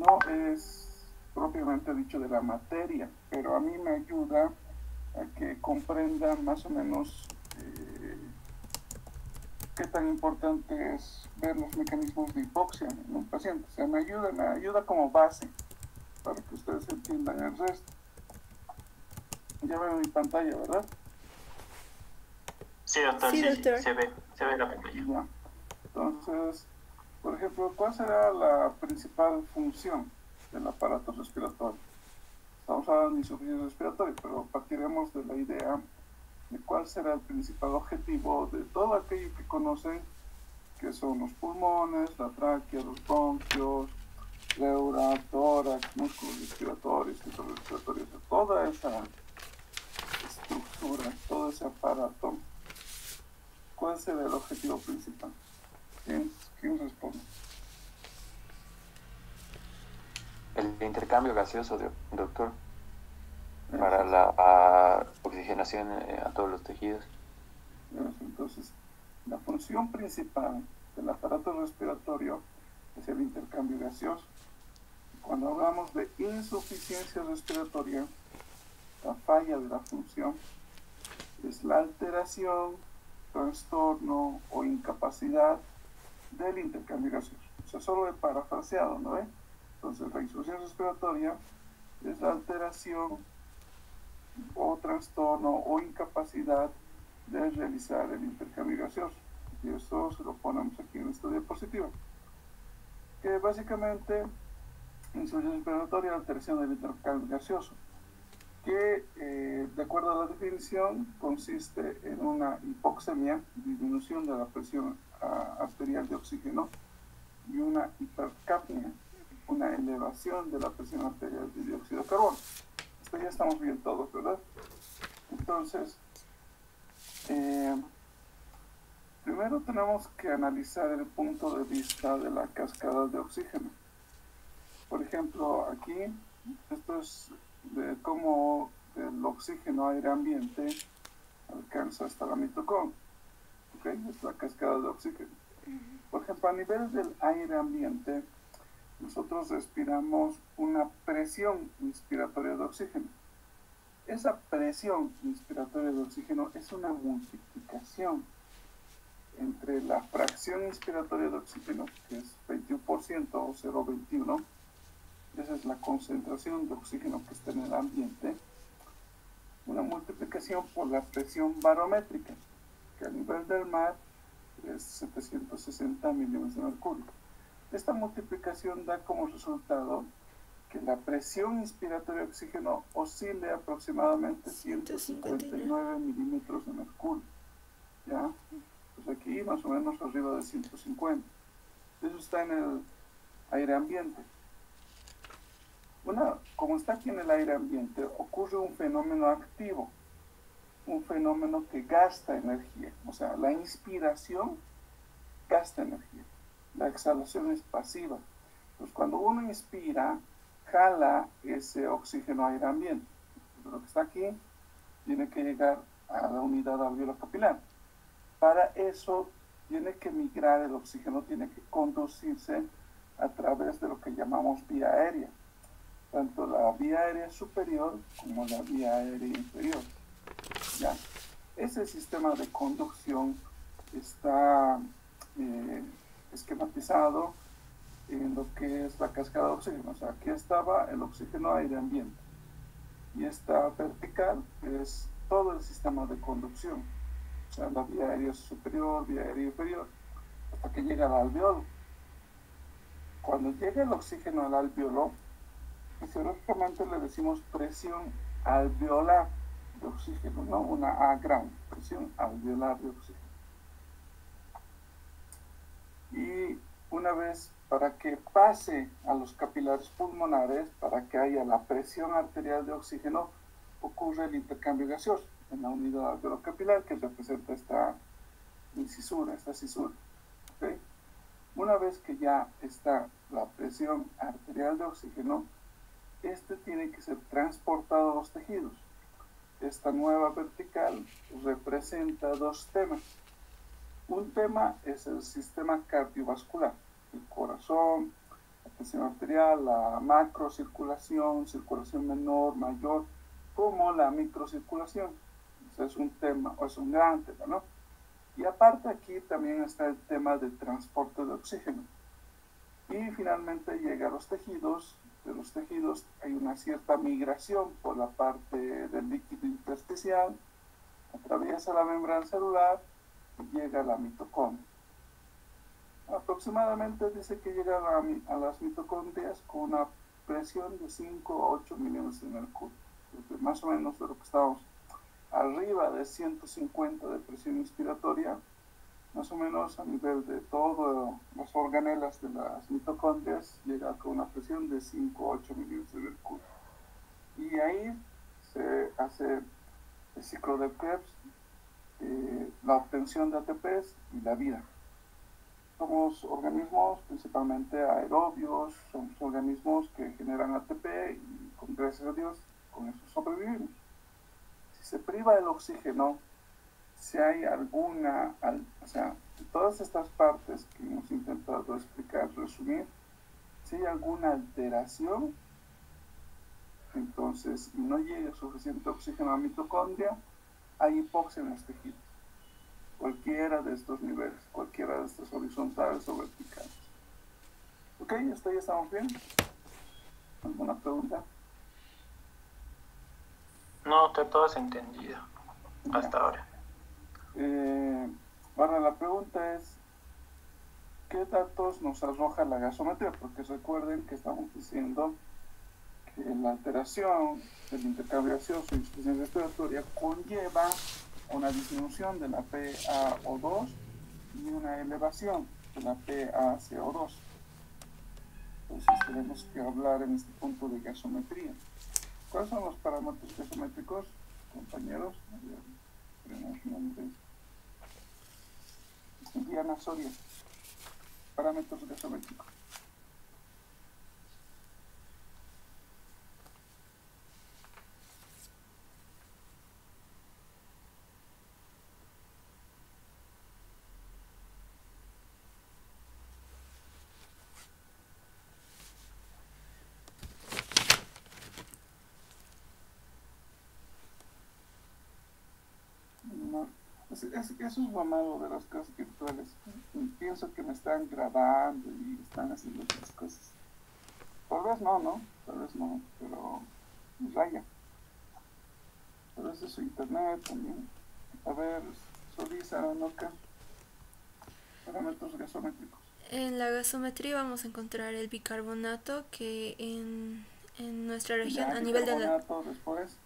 no es propiamente dicho de la materia, pero a mí me ayuda a que comprenda más o menos qué tan importante es ver los mecanismos de hipoxia en un paciente. O sea, me ayuda como base para que ustedes entiendan el resto. Ya veo mi pantalla, ¿verdad? Sí, doctor, Sí, sí, doctor. se ve la pantalla. Ya. Entonces, por ejemplo, ¿cuál será la principal función del aparato respiratorio? Estamos hablando de insuficiencia respiratoria, pero partiremos de la idea de cuál será el principal objetivo de todo aquello que conocen, que son los pulmones, la tráquea, los bronquios, pleura, tórax, músculos respiratorios, centros respiratorios, toda esa estructura, todo ese aparato. ¿Cuál será el objetivo principal? ¿Quién responde? El intercambio gaseoso, doctor, para Eso. la oxigenación a todos los tejidos. Entonces, la función principal del aparato respiratorio es el intercambio gaseoso. Cuando hablamos de insuficiencia respiratoria, la falla de la función es la alteración, trastorno o incapacidad del intercambio gaseoso. O sea, solo he parafraseado, ¿no ve? Entonces, la insuficiencia respiratoria es la alteración o trastorno o incapacidad de realizar el intercambio gaseoso. Y eso se lo ponemos aquí en esta diapositiva. Que básicamente, insuficiencia respiratoria, alteración del intercambio gaseoso, que de acuerdo a la definición consiste en una hipoxemia, disminución de la presión arterial de oxígeno, y una hipercapnia, una elevación de la presión arterial de dióxido de carbono. Esto ya estamos bien todos, ¿verdad? Entonces, primero tenemos que analizar el punto de vista de la cascada de oxígeno. Por ejemplo, aquí, esto es de cómo el oxígeno aire ambiente alcanza hasta la mitocondria. ¿Okay? Es la cascada de oxígeno. Por ejemplo, a nivel del aire ambiente, nosotros respiramos una presión inspiratoria de oxígeno. Esa presión inspiratoria de oxígeno es una multiplicación entre la fracción inspiratoria de oxígeno, que es 21% o 0,21, esa es la concentración de oxígeno que está en el ambiente, una multiplicación por la presión barométrica, que a nivel del mar es 760 milímetros de mercurio. Esta multiplicación da como resultado que la presión inspiratoria de oxígeno oscile aproximadamente 159 milímetros de mercurio. ¿Ya? Pues aquí más o menos arriba de 150. Eso está en el aire ambiente. Como está aquí en el aire ambiente, ocurre un fenómeno activo, un fenómeno que gasta energía. O sea, la inspiración gasta energía. La exhalación es pasiva. Entonces, cuando uno inspira, jala ese oxígeno aire ambiente. Lo que está aquí tiene que llegar a la unidad alveolar capilar. Para eso tiene que migrar el oxígeno, tiene que conducirse a través de lo que llamamos vía aérea, tanto la vía aérea superior como la vía aérea inferior. ¿Ya? Ese sistema de conducción está esquematizado en lo que es la cascada de oxígeno. O sea, aquí estaba el oxígeno aire ambiente. Y esta vertical es todo el sistema de conducción. O sea, la vía aérea superior, vía aérea inferior, hasta que llega al alveolo. Cuando llega el oxígeno al alveolo, fisiológicamente le decimos presión alveolar de oxígeno, no una A grande, presión alveolar de oxígeno. Y una vez, para que pase a los capilares pulmonares, para que haya la presión arterial de oxígeno, ocurre el intercambio gaseoso en la unidad alveolo-capilar que representa esta incisura, esta cisura. ¿Okay? Una vez que ya está la presión arterial de oxígeno, este tiene que ser transportado a los tejidos. Esta nueva vertical representa dos temas. Un tema es el sistema cardiovascular, el corazón, la presión arterial, la macrocirculación, circulación menor, mayor, como la microcirculación. Ese es un tema, o es un gran tema, ¿no? Y aparte aquí también está el tema del transporte de oxígeno. Y finalmente llega a los tejidos. De los tejidos hay una cierta migración por la parte del líquido intersticial, atraviesa la membrana celular y llega a la mitocondria. Aproximadamente dice que llega a las mitocondrias con una presión de 5 a 8 milímetros de mercurio. Más o menos de lo que estábamos arriba de 150 de presión inspiratoria, más o menos a nivel de todas las organelas de las mitocondrias, llega con una presión de 5 a 8 milímetros de mercurio. Y ahí se hace el ciclo de Krebs, la obtención de ATPs y la vida. Somos organismos principalmente aerobios, somos organismos que generan ATP y gracias a Dios con eso sobrevivimos. Si se priva el oxígeno, si hay alguna, o sea, de todas estas partes que hemos intentado explicar, resumir, si hay alguna alteración, entonces no llega suficiente oxígeno a la mitocondria, hay hipoxia en los tejidos. Cualquiera de estos niveles, cualquiera de estos horizontales o verticales. Ok, hasta ahí estamos bien. ¿Alguna pregunta? No, está todo entendido hasta ahora. Ahora la pregunta es, ¿qué datos nos arroja la gasometría? Porque recuerden que estamos diciendo que la alteración del intercambio gaseoso y insuficiencia respiratoria conlleva una disminución de la PaO2 y una elevación de la PaCO2. Entonces tenemos que hablar en este punto de gasometría. ¿Cuáles son los parámetros gasométricos, compañeros? Tenemos nombres. Diana Soria. Parámetros gasométricos. Eso es lo malo de las clases virtuales. Pienso que me están grabando y están haciendo otras cosas. Tal vez no, pero raya. Tal vez es su internet también. A ver, Solisa, Noca, parámetros gasométricos. En la gasometría vamos a encontrar el bicarbonato que en nuestra región Ya, a nivel de la... después.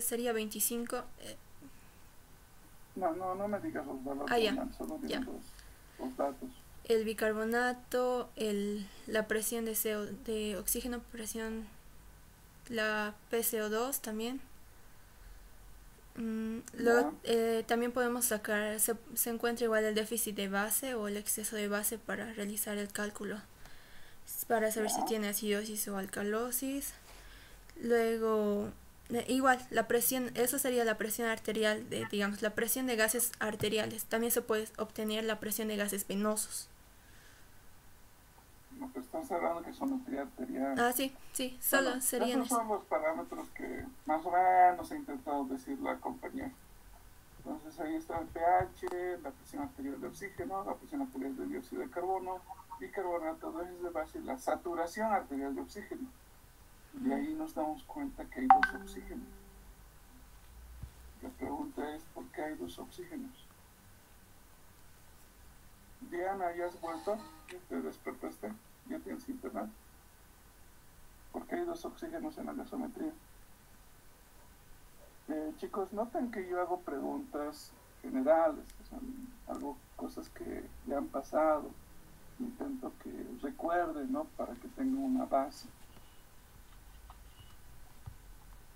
sería 25. No me digas los valores, solo digan los datos. El bicarbonato, la presión de oxígeno, presión, la PCO2 también. Luego también podemos sacar, se encuentra igual el déficit de base o el exceso de base para realizar el cálculo, para saber si tiene acidosis o alcalosis. Luego, igual, la presión, eso sería la presión arterial, digamos, la presión de gases arteriales. También se puede obtener la presión de gases venosos. Lo que estás hablando que gasometría arterial. Ah, sí, solo serían esos son los parámetros que más o menos he intentado decir la compañía. Entonces ahí está el pH, la presión arterial de oxígeno, la presión arterial de dióxido de carbono, bicarbonato, dosis de base, la saturación arterial de oxígeno. Y ahí nos damos cuenta que hay dos oxígenos. La pregunta es, ¿por qué hay dos oxígenos? Diana, ¿ya has vuelto? ¿Ya te despertaste? ¿Ya tienes internet? ¿Por qué hay dos oxígenos en la gasometría? Chicos, noten que yo hago preguntas generales, que son cosas que ya han pasado. Intento que recuerden, ¿no? Para que tengan una base.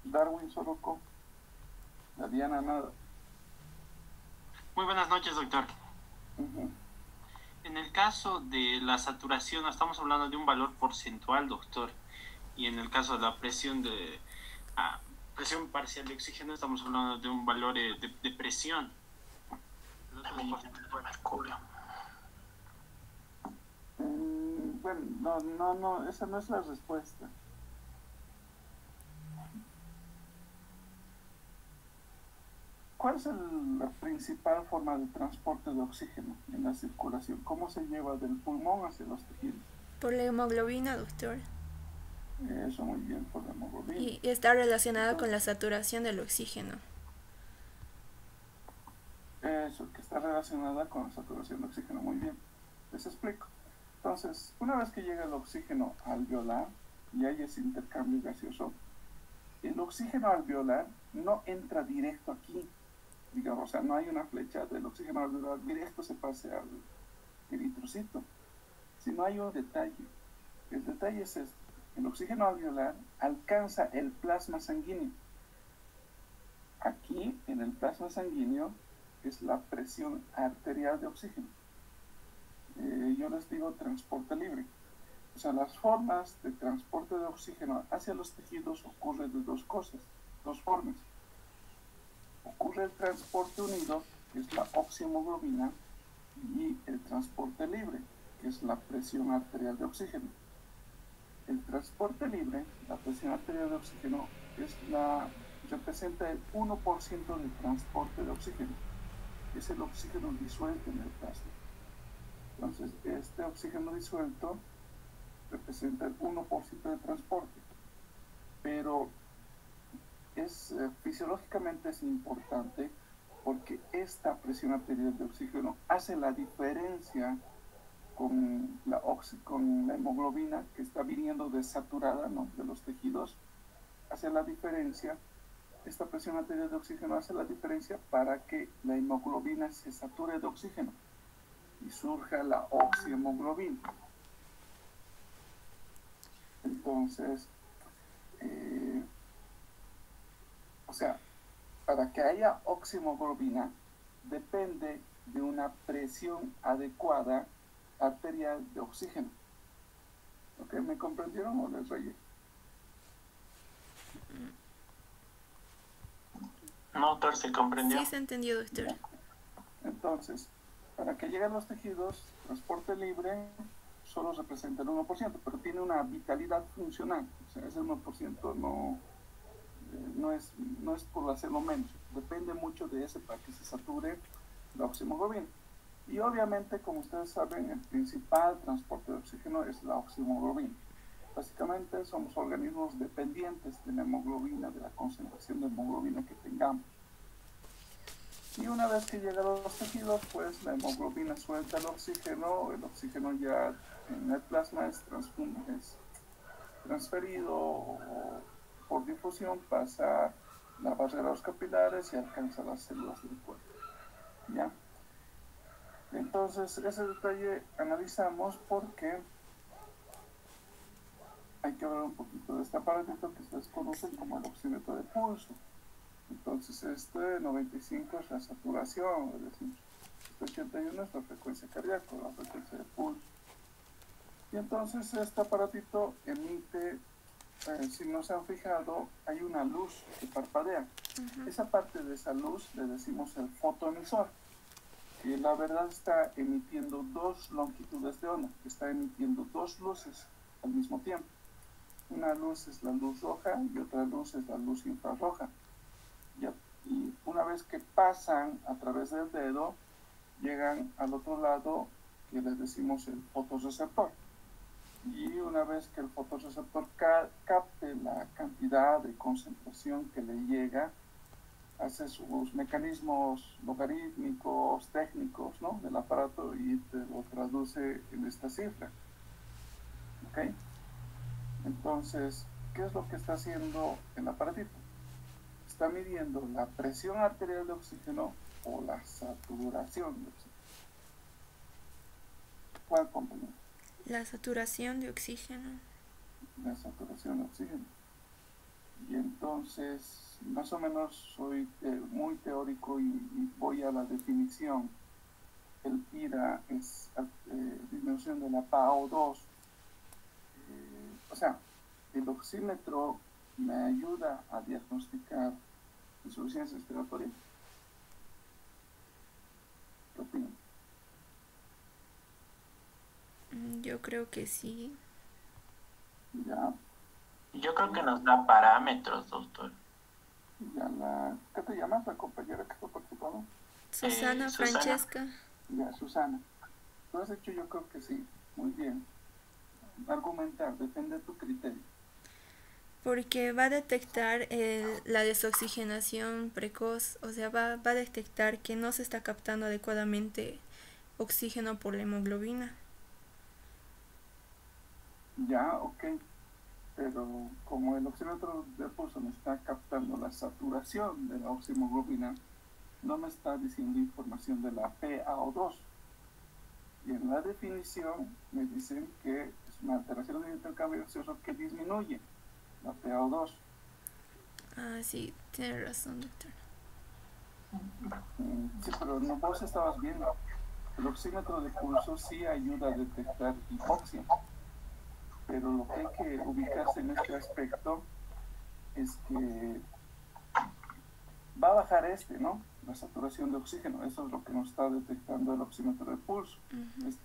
Darwin Soroco, la Diana nada. Muy buenas noches, doctor. En el caso de la saturación, estamos hablando de un valor porcentual, doctor. Y en el caso de la presión presión parcial de oxígeno, estamos hablando de un valor de presión. bueno, esa no es la respuesta. ¿Cuál es la principal forma de transporte de oxígeno en la circulación? ¿Cómo se lleva del pulmón hacia los tejidos? Por la hemoglobina, doctor. Eso, muy bien, por la hemoglobina. Y está relacionada con la saturación del oxígeno. Eso, que está relacionada con la saturación de oxígeno, muy bien. Les explico. Entonces, una vez que llega el oxígeno alveolar y hay ese intercambio gaseoso, el oxígeno alveolar no entra directo aquí, digamos, o sea, no hay una flecha del oxígeno alveolar directo se pase al eritrocito, sino hay un detalle. El detalle es este: el oxígeno alveolar alcanza el plasma sanguíneo. Aquí, en el plasma sanguíneo, es la presión arterial de oxígeno. Yo les digo transporte libre. O sea, las formas de transporte de oxígeno hacia los tejidos ocurre de dos formas. Ocurre el transporte unido, que es la oxihemoglobina, y el transporte libre, que es la presión arterial de oxígeno. El transporte libre, la presión arterial de oxígeno, representa el 1% del transporte de oxígeno. Es el oxígeno disuelto en el plasma. Entonces, este oxígeno disuelto representa el 1% de transporte, pero fisiológicamente es importante porque esta presión arterial de oxígeno hace la diferencia con la hemoglobina que está viniendo desaturada, ¿no?, de los tejidos. Hace la diferencia, esta presión arterial de oxígeno hace la diferencia para que la hemoglobina se sature de oxígeno y surja la oxihemoglobina. Entonces, o sea, para que haya oxihemoglobina depende de una presión adecuada arterial de oxígeno. ¿Ok? ¿Me comprendieron o les rayé? No, doctor, se comprendió. Sí, se entendió, doctor. Bien. Entonces, para que lleguen los tejidos, transporte libre solo representa el 1%, pero tiene una vitalidad funcional. O sea, ese 1% no es por hacerlo menos. Depende mucho de ese para que se sature la oxihemoglobina. Y obviamente, como ustedes saben, el principal transporte de oxígeno es la oxihemoglobina. Básicamente somos organismos dependientes de la hemoglobina, de la concentración de hemoglobina que tengamos. Y una vez que llegan los tejidos, pues la hemoglobina suelta el oxígeno ya en el plasma es transferido o por difusión, pasa la barrera de los capilares y alcanza las células del cuerpo. ¿Ya? Entonces, ese detalle analizamos porque hay que hablar un poquito de este aparatito que ustedes conocen como el oxímetro de pulso. Entonces, 95 es la saturación, es decir, 81 es la frecuencia cardíaca, la frecuencia de pulso. Y entonces, este aparatito emite, si no se han fijado, hay una luz que parpadea. Esa parte de esa luz le decimos el fotoemisor, que la verdad está emitiendo dos longitudes de onda, está emitiendo dos luces al mismo tiempo. Una luz es la luz roja y otra luz es la luz infrarroja. Y una vez que pasan a través del dedo, llegan al otro lado, que les decimos el fotorreceptor. Y una vez que el fotorreceptor capte la cantidad de concentración que le llega, hace sus mecanismos logarítmicos, técnicos, ¿no?, del aparato y te lo traduce en esta cifra. ¿Ok? Entonces, ¿qué es lo que está haciendo el aparatito? Está midiendo la presión arterial de oxígeno o la saturación de oxígeno. ¿Cuál compañero? La saturación de oxígeno. La saturación de oxígeno. Y entonces, más o menos soy muy teórico y voy a la definición. El PIRA es disminución de la PaO2. O sea, el oxímetro me ayuda a diagnosticar insuficiencia respiratoria. ¿Qué opinan? Yo creo que sí. Ya, Yo creo que nos da parámetros, doctor. ¿qué te llamas la compañera que está participando? Susana, Susana. Francesca. Ya, Susana. Tú has hecho, yo creo que sí. Muy bien. Argumentar, defender tu criterio. Porque va a detectar la desoxigenación precoz, o sea, va a detectar que no se está captando adecuadamente oxígeno por la hemoglobina. Ya, ok. Pero como el oxímetro de pulso me está captando la saturación de la oxihemoglobina, no me está diciendo información de la PaO2. Y en la definición me dicen que es una alteración del intercambio gaseoso que disminuye la PaO2. Ah, sí, tiene razón, doctor. Sí, pero no, vos estabas viendo. El oxímetro de pulso sí ayuda a detectar hipoxia. Pero lo que hay que ubicarse en este aspecto es que va a bajar ¿no? La saturación de oxígeno. Eso es lo que nos está detectando el oxímetro de pulso. Uh-huh.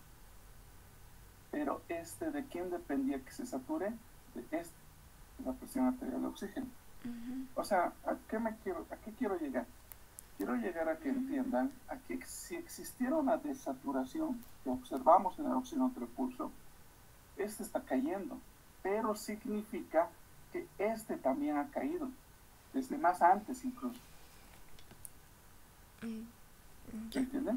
Pero ¿de quién dependía que se sature? De la presión arterial de oxígeno. Uh-huh. O sea, ¿a qué quiero llegar? Quiero llegar a que entiendan a que si existiera una desaturación que observamos en el oxímetro de pulso, está cayendo, pero significa que también ha caído, desde más antes incluso. ¿Se entiende?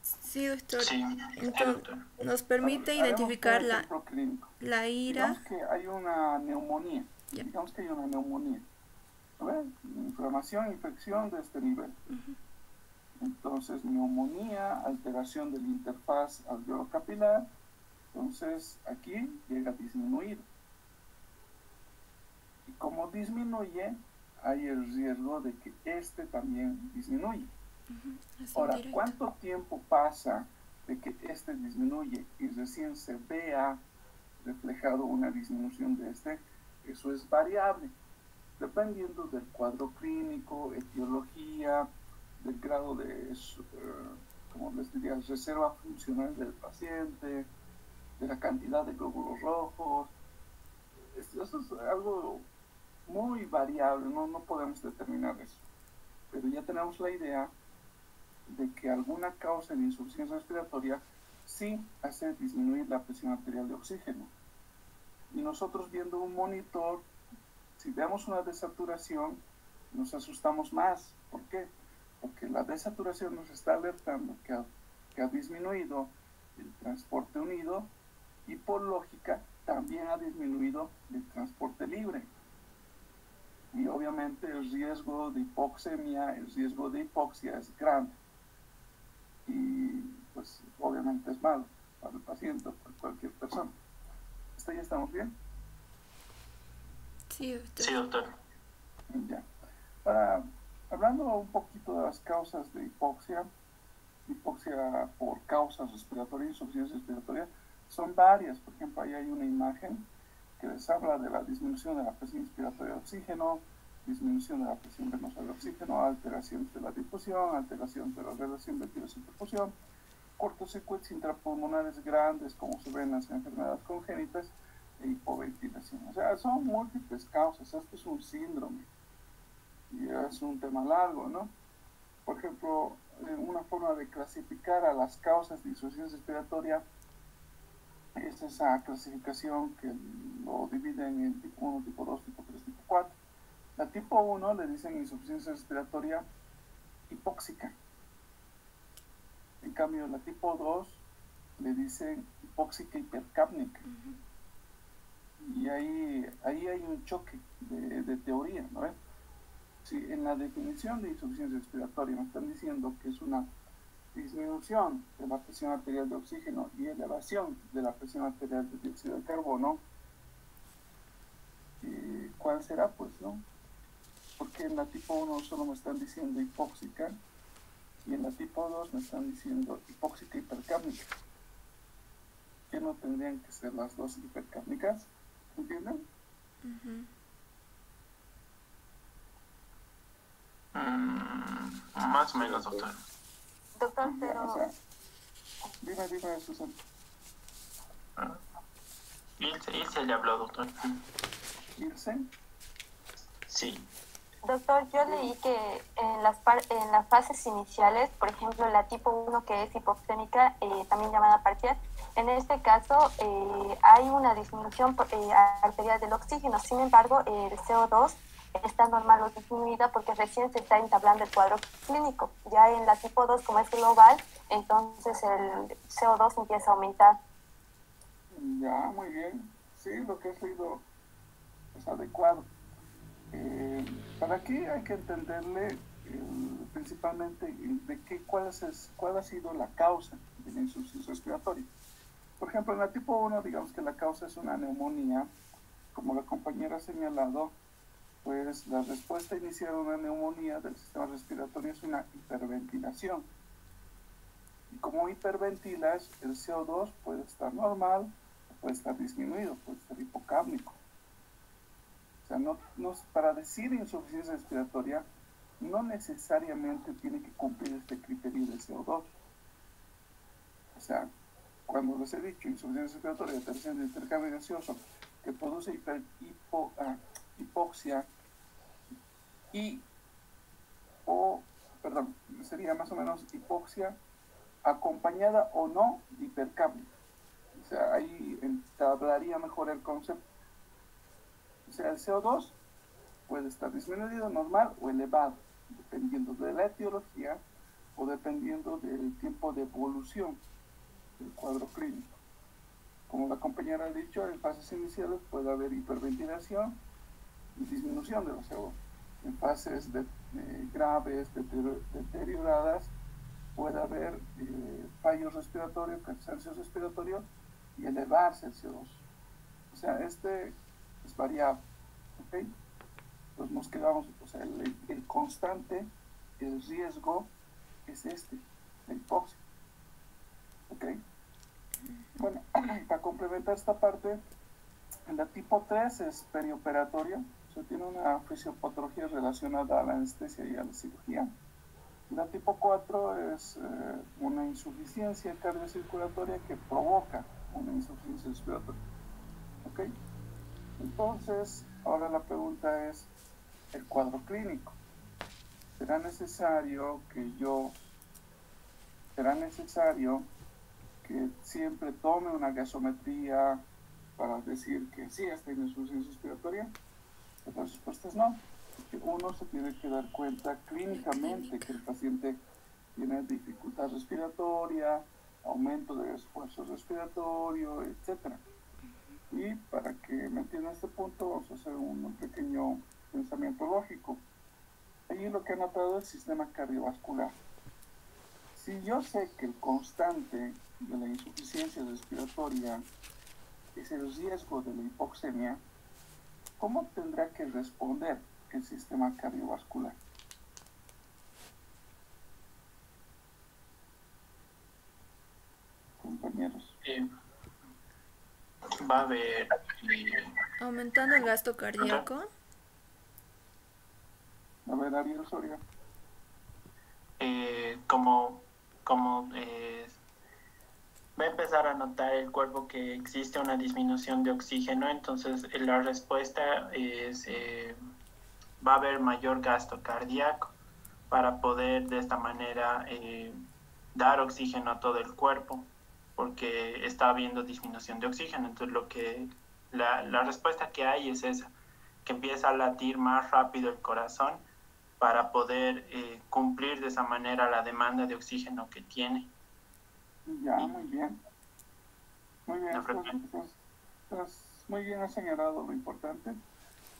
Sí, doctor. Sí, entonces, nos permite identificar la ira. Digamos que hay una neumonía. Yeah. Digamos que hay una neumonía. ¿Ves? Inflamación, infección de este nivel. Uh-huh. Entonces, neumonía, alteración de la interfaz alveolo-capilar. Entonces, aquí llega a disminuir. Y como disminuye, hay el riesgo de que también disminuye. Uh-huh. Ahora, ¿cuánto tiempo pasa de que disminuye y recién se vea reflejado una disminución de Eso es variable, dependiendo del cuadro clínico, etiología, del grado de, como les diría, reserva funcional del paciente, de la cantidad de glóbulos rojos. Eso es algo muy variable, no podemos determinar eso. Pero ya tenemos la idea de que alguna causa de insuficiencia respiratoria sí hace disminuir la presión arterial de oxígeno. Y nosotros viendo un monitor, si vemos una desaturación, nos asustamos más. ¿Por qué? Porque la desaturación nos está alertando que ha disminuido el transporte unido y por lógica también ha disminuido el transporte libre. Y obviamente el riesgo de hipoxemia, el riesgo de hipoxia es grande. Y pues obviamente es malo para el paciente o para cualquier persona. ¿Hasta ahí estamos bien? Sí, doctor. Sí, doctor. Ya. Hablando un poquito de las causas de hipoxia por causas respiratorias, insuficiencia respiratoria, son varias. Por ejemplo, ahí hay una imagen que les habla de la disminución de la presión inspiratoria de oxígeno, disminución de la presión venosa de oxígeno, alteraciones de la difusión, alteración de la relación ventilación-perfusión, cortocircuitos intrapulmonares grandes, como se ven en las enfermedades congénitas, e hipoventilación. O sea, son múltiples causas. Esto es un síndrome y es un tema largo, ¿no? Por ejemplo, una forma de clasificar a las causas de insuficiencia respiratoria es esa clasificación que lo dividen en tipo 1, tipo 2, tipo 3, tipo 4. La tipo 1 le dicen insuficiencia respiratoria hipóxica. En cambio, la tipo 2 le dicen hipóxica hipercápnica. Uh-huh. Y ahí hay un choque de teoría, ¿no ves? Si en la definición de insuficiencia respiratoria me están diciendo que es una disminución de la presión arterial de oxígeno y elevación de la presión arterial de dióxido de carbono, ¿cuál será? Pues no, porque en la tipo 1 solo me están diciendo hipóxica y en la tipo 2 me están diciendo hipóxica hipercápnica, que no tendrían que ser las dos hipercápnicas, ¿entienden? Uh-huh. Más o menos, doctor. Doctor, pero... O sea, dime, Susana. Ilse le habló, doctor. ¿Irse? Sí. Doctor, yo leí que en las fases iniciales, por ejemplo, la tipo 1 que es hipoxémica, también llamada parcial, en este caso hay una disminución arterial del oxígeno. Sin embargo, el CO2 está normal o disminuida porque recién se está entablando el cuadro clínico. Ya en la tipo 2, como es global, entonces el CO2 empieza a aumentar. Ya, muy bien. Sí, lo que has leído es adecuado. Para aquí hay que entenderle principalmente cuál ha sido la causa de la insuficiencia respiratoria. Por ejemplo, en la tipo 1, digamos que la causa es una neumonía. Como la compañera ha señalado, pues la respuesta inicial a una neumonía del sistema respiratorio es una hiperventilación. Y como hiperventilas, el CO2 puede estar normal, puede estar disminuido, puede estar hipocápnico. O sea, para decir insuficiencia respiratoria, no necesariamente tiene que cumplir este criterio de CO2. O sea, cuando les he dicho insuficiencia respiratoria, tercera de intercambio gaseoso, que produce hipoxia sería más o menos hipoxia acompañada o no de hipercapnia. O sea, ahí entablaría mejor el concepto. O sea, el CO2 puede estar disminuido, normal o elevado, dependiendo de la etiología o dependiendo del tiempo de evolución del cuadro clínico. Como la compañera ha dicho, en fases iniciales puede haber hiperventilación y disminución de los CO2. En fases graves, deterioradas, puede haber fallo respiratorio, cansancio respiratorio y elevarse el CO2. O sea, este es variable. ¿Ok? Entonces nos quedamos, o sea, el constante, el riesgo es la hipoxia. ¿Ok? Bueno, para complementar esta parte, la tipo 3 es perioperatoria, o sea, tiene una fisiopatología relacionada a la anestesia y a la cirugía. La tipo 4 es una insuficiencia cardiocirculatoria que provoca una insuficiencia respiratoria. ¿Ok? Entonces, ahora la pregunta es, el cuadro clínico. ¿Será necesario que siempre tome una gasometría para decir que sí está en insuficiencia respiratoria? La respuesta es no. Porque uno se tiene que dar cuenta clínicamente que el paciente tiene dificultad respiratoria, aumento de esfuerzo respiratorio, etc. Y para que me entiendan este punto, vamos a hacer un pequeño pensamiento lógico. Allí lo que ha notado es el sistema cardiovascular. Si yo sé que el constante de la insuficiencia respiratoria es el riesgo de la hipoxemia, ¿cómo tendrá que responder el sistema cardiovascular? Compañeros. Va a haber... Aumentando el gasto cardíaco. A ver, Ariel Soria. Va a empezar a notar el cuerpo que existe una disminución de oxígeno, entonces la respuesta es va a haber mayor gasto cardíaco para poder de esta manera dar oxígeno a todo el cuerpo, porque está habiendo disminución de oxígeno. Entonces la respuesta que hay es esa, que empieza a latir más rápido el corazón para poder cumplir de esa manera la demanda de oxígeno que tiene. Ya, muy bien. Muy bien, muy bien ha señalado lo importante.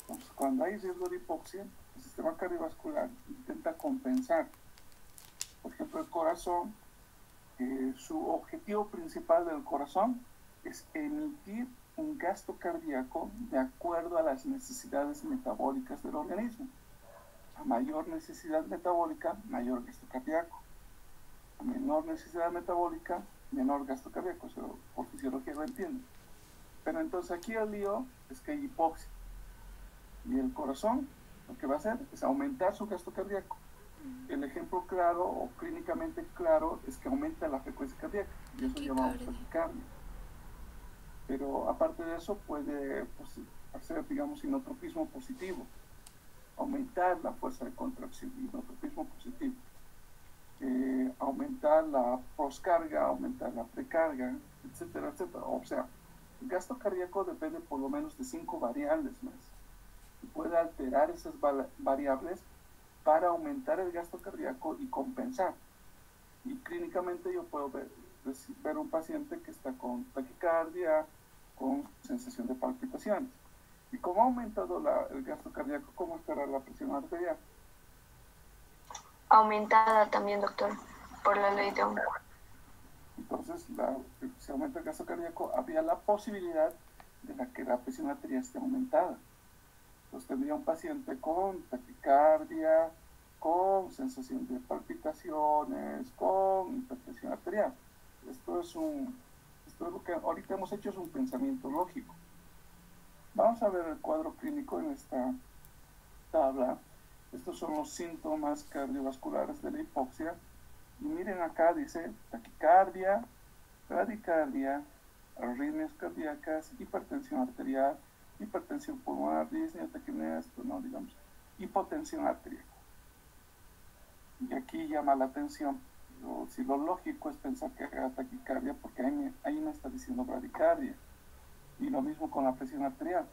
Entonces, cuando hay riesgo de hipoxia, el sistema cardiovascular intenta compensar. Por ejemplo, el corazón, su objetivo principal del corazón es emitir un gasto cardíaco de acuerdo a las necesidades metabólicas del organismo. A mayor necesidad metabólica, mayor gasto cardíaco. A menor necesidad metabólica, menor gasto cardíaco. O sea, por fisiología lo entiendo. Pero entonces aquí el lío es que hay hipoxia. Y el corazón lo que va a hacer es aumentar su gasto cardíaco. El ejemplo claro o clínicamente claro es que aumenta la frecuencia cardíaca. Y eso llamamos taquicardia. Pero aparte de eso puede pues, hacer, digamos, inotropismo positivo, aumentar la fuerza de contracción, inotropismo positivo, aumentar la poscarga, aumentar la precarga, etcétera, etcétera. O sea, el gasto cardíaco depende por lo menos de 5 variables más. Y puede alterar esas variables para aumentar el gasto cardíaco y compensar. Y clínicamente yo puedo ver un paciente que está con taquicardia, con sensación de palpitaciones. Y como ha aumentado el gasto cardíaco, ¿cómo estará la presión arterial? Aumentada también, doctor, por la ley de Ohm. Entonces, si aumenta el gasto cardíaco, habría la posibilidad de que la presión arterial esté aumentada. Entonces tendría un paciente con taquicardia, con sensación de palpitaciones, con hipertensión arterial. Esto es lo que ahorita hemos hecho, es un pensamiento lógico. Vamos a ver el cuadro clínico en esta tabla. Estos son los síntomas cardiovasculares de la hipoxia. Y miren acá, dice taquicardia, bradicardia, arritmias cardíacas, hipertensión arterial, hipertensión pulmonar, disnea, taquipnea, no digamos, hipotensión arterial. Y aquí llama la atención, si lo lógico es pensar que haga taquicardia, porque ahí me está diciendo bradicardia. Y lo mismo con la presión arterial.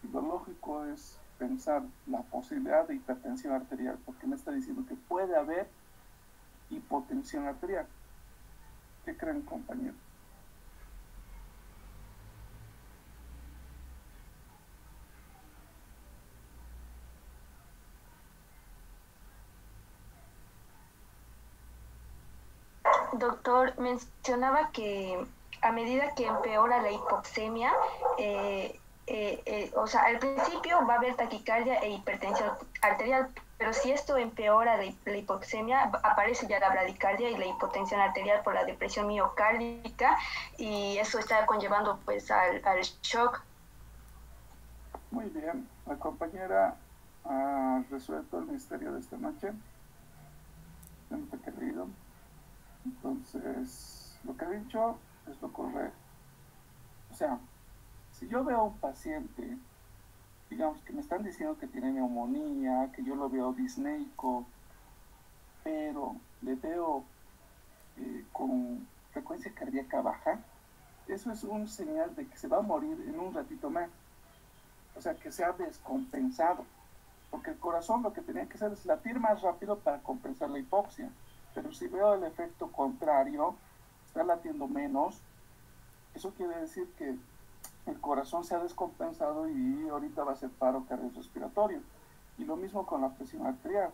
Y lo lógico es pensar la posibilidad de hipertensión arterial, porque me está diciendo que puede haber hipotensión arterial. ¿Qué creen, compañeros? Doctor, mencionaba que a medida que empeora la hipoxemia, o sea, al principio va a haber taquicardia e hipertensión arterial, pero si esto empeora la hipoxemia, aparece ya la bradicardia y la hipotensión arterial por la depresión miocárdica, y eso está conllevando pues al shock. Muy bien, la compañera ha resuelto el misterio de esta noche. Siempre que he leído. Entonces, lo que he dicho es lo correcto. O sea, si yo veo a un paciente, digamos que me están diciendo que tiene neumonía, que yo lo veo disneico, pero le veo con frecuencia cardíaca baja, eso es un señal de que se va a morir en un ratito más. O sea, que se ha descompensado. Porque el corazón lo que tenía que hacer es latir más rápido para compensar la hipoxia. Pero si veo el efecto contrario, está latiendo menos, eso quiere decir que el corazón se ha descompensado y ahorita va a ser paro cardiorrespiratorio. Y lo mismo con la presión arterial.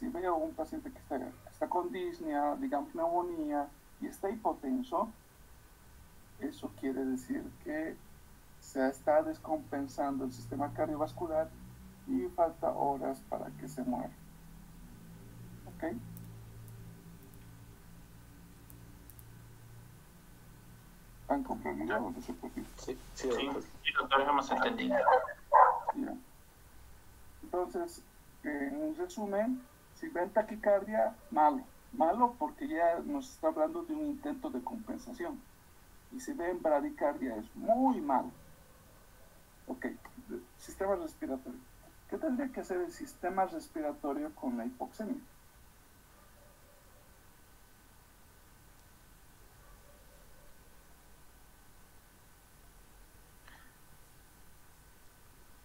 Si veo un paciente que está con disnea, digamos neumonía, y está hipotenso, eso quiere decir que se está descompensando el sistema cardiovascular y falta horas para que se muera. ¿Ok? ¿Han comprendido o no se puede? Sí, doctor, hemos entendido. Ya. Entonces, en resumen, si ven taquicardia, malo. Malo porque ya nos está hablando de un intento de compensación. Y si ven bradicardia, es muy malo. Ok, sistema respiratorio. ¿Qué tendría que hacer el sistema respiratorio con la hipoxemia?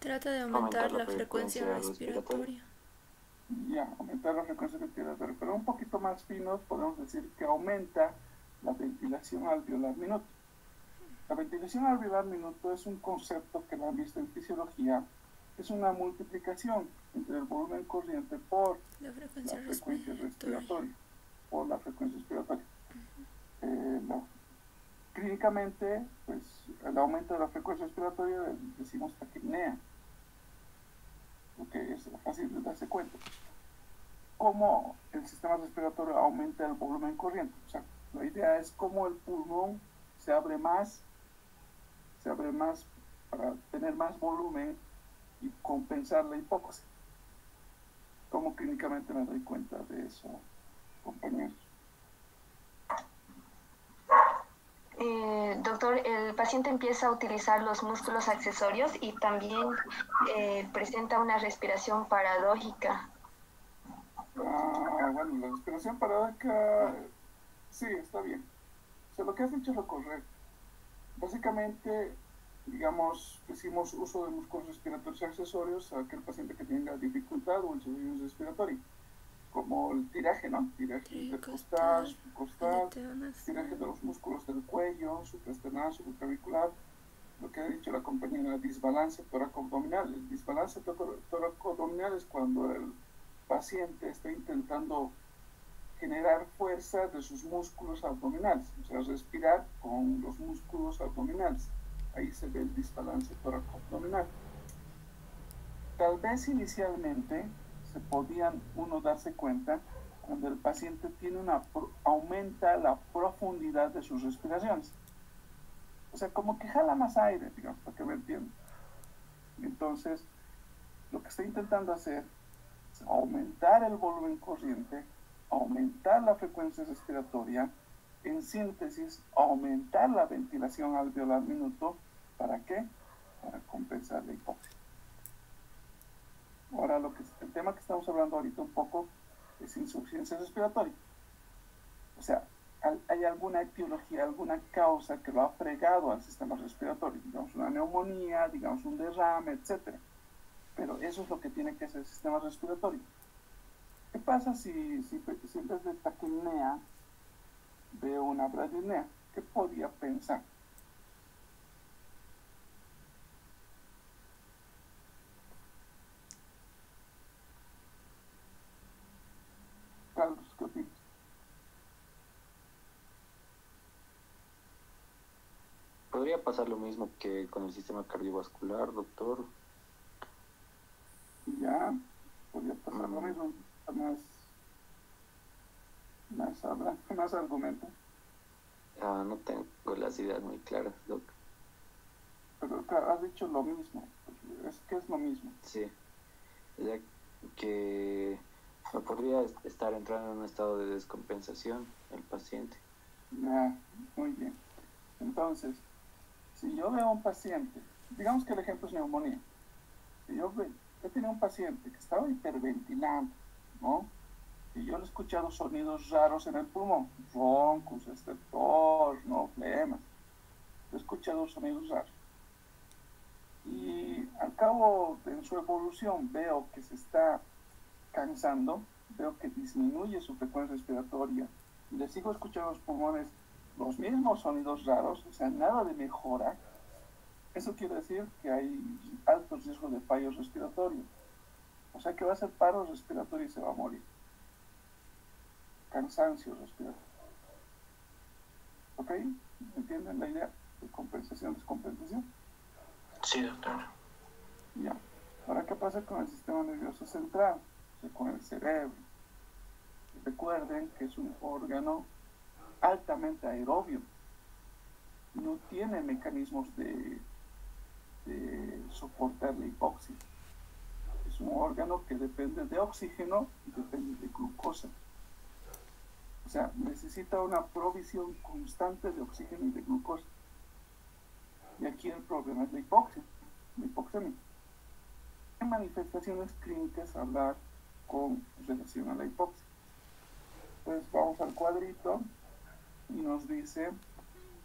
Trata de aumentar la frecuencia respiratoria. Ya, aumentar la frecuencia respiratoria. Pero un poquito más finos podemos decir que aumenta la ventilación alveolar minuto. La ventilación alveolar minuto es un concepto que lo han visto en fisiología. Es una multiplicación entre el volumen corriente por La frecuencia respiratoria. Por la frecuencia respiratoria. Clínicamente, pues, el aumento de la frecuencia respiratoria decimos taquipnea. Porque es fácil de darse cuenta. Cómo el sistema respiratorio aumenta el volumen corriente. O sea, la idea es cómo el pulmón se abre más para tener más volumen y compensar la hipoxia. ¿Cómo clínicamente me doy cuenta de eso, compañeros? Doctor, el paciente empieza a utilizar los músculos accesorios y también presenta una respiración paradójica. Bueno, la respiración paradójica, sí, está bien. O sea, lo que has dicho es lo correcto. Básicamente, digamos, decimos uso de músculos respiratorios accesorios a aquel paciente que tenga dificultad o insuficiencia respiratoria, como el tiraje, ¿no? Tiraje intercostal, subcostal, tiraje de los músculos del cuello, supraesternal, supraclavicular, lo que ha dicho la compañera, disbalance toracoabdominal. El disbalance toracoabdominal es cuando el paciente está intentando generar fuerza de sus músculos abdominales, o sea, respirar con los músculos abdominales. Ahí se ve el disbalance toracoabdominal. Tal vez inicialmente se podían uno darse cuenta cuando el paciente tiene aumenta la profundidad de sus respiraciones. O sea, como que jala más aire, digamos, para que me entiendan. Entonces, lo que está intentando hacer es aumentar el volumen corriente, aumentar la frecuencia respiratoria, en síntesis, aumentar la ventilación alveolar minuto. ¿Para qué? Para compensar la hipoxia. Ahora, el tema que estamos hablando ahorita un poco es insuficiencia respiratoria. O sea, hay alguna etiología, alguna causa que lo ha fregado al sistema respiratorio, digamos una neumonía, digamos un derrame, etc. Pero eso es lo que tiene que hacer el sistema respiratorio. ¿Qué pasa si en vez de taquipnea veo una bradipnea? ¿Qué podría pensar? Carlos, ¿qué opinas? ¿Podría pasar lo mismo que con el sistema cardiovascular, doctor? Ya, podría pasar lo mismo. Más argumentos. No tengo las ideas muy claras, doctor. Pero claro, has dicho lo mismo. Es que es lo mismo. Sí, ya que no podría estar entrando en un estado de descompensación el paciente. Ya, muy bien. Entonces, si yo veo a un paciente, digamos que el ejemplo es neumonía. Si yo tenía un paciente que estaba hiperventilando, ¿no? Y yo le he escuchado sonidos raros en el pulmón, roncos, estertor, no, flemas. He escuchado sonidos raros. Y al cabo de su evolución veo que se está cansando, veo que disminuye su frecuencia respiratoria y le sigo escuchando los pulmones los mismos sonidos raros, o sea, nada de mejora. Eso quiere decir que hay alto riesgo de fallo respiratorio. O sea que va a ser paro respiratorio y se va a morir. Cansancio respiratorio. ¿Ok? ¿Entienden la idea de compensación, descompensación? Sí, doctor. Ya. Ahora, ¿qué pasa con el sistema nervioso central? O sea, con el cerebro. Recuerden que es un órgano altamente aerobio. No tiene mecanismos de soportar la hipoxia. Es un órgano que depende de oxígeno y depende de glucosa. O sea, necesita una provisión constante de oxígeno y de glucosa. Y aquí el problema es la hipoxia, la hipoxemia. ¿Qué manifestaciones clínicas hablar con relación a la hipoxia? Pues vamos al cuadrito y nos dice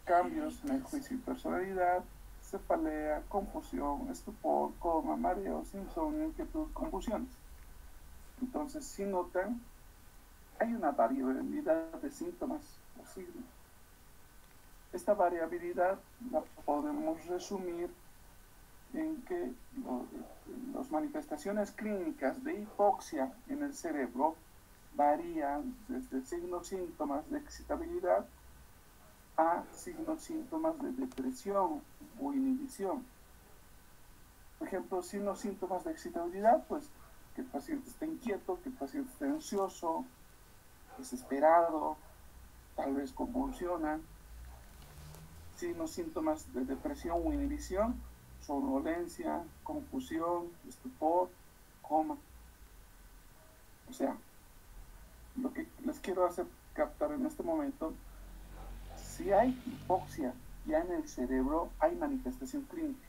cambios en el juicio y personalidad, cefalea, confusión, estupor, coma, mareos, insomnio, inquietud, confusiones. Entonces, si notan, hay una variabilidad de síntomas posibles. Esta variabilidad la podemos resumir en que las manifestaciones clínicas de hipoxia en el cerebro varían desde signos síntomas de excitabilidad a signos síntomas de depresión o inhibición. Por ejemplo, signos síntomas de excitabilidad, pues que el paciente está inquieto, que el paciente está ansioso, desesperado, tal vez convulsiona. Signos síntomas de depresión o inhibición, somnolencia, confusión, estupor, coma. O sea, lo que les quiero hacer captar en este momento, Si hay hipoxia ya en el cerebro, hay manifestación clínica.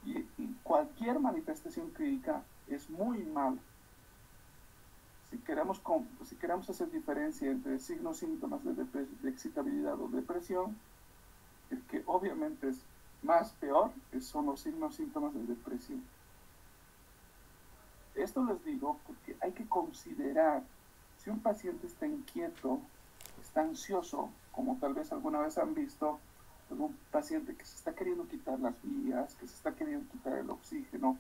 Y cualquier manifestación clínica es muy mala. Si queremos hacer diferencia entre signos, síntomas de excitabilidad o depresión, el que obviamente es más peor son los signos, síntomas de depresión. Esto les digo porque hay que considerar si un paciente está inquieto, está ansioso, como tal vez alguna vez han visto, un paciente que se está queriendo quitar las vías, que se está queriendo quitar el oxígeno,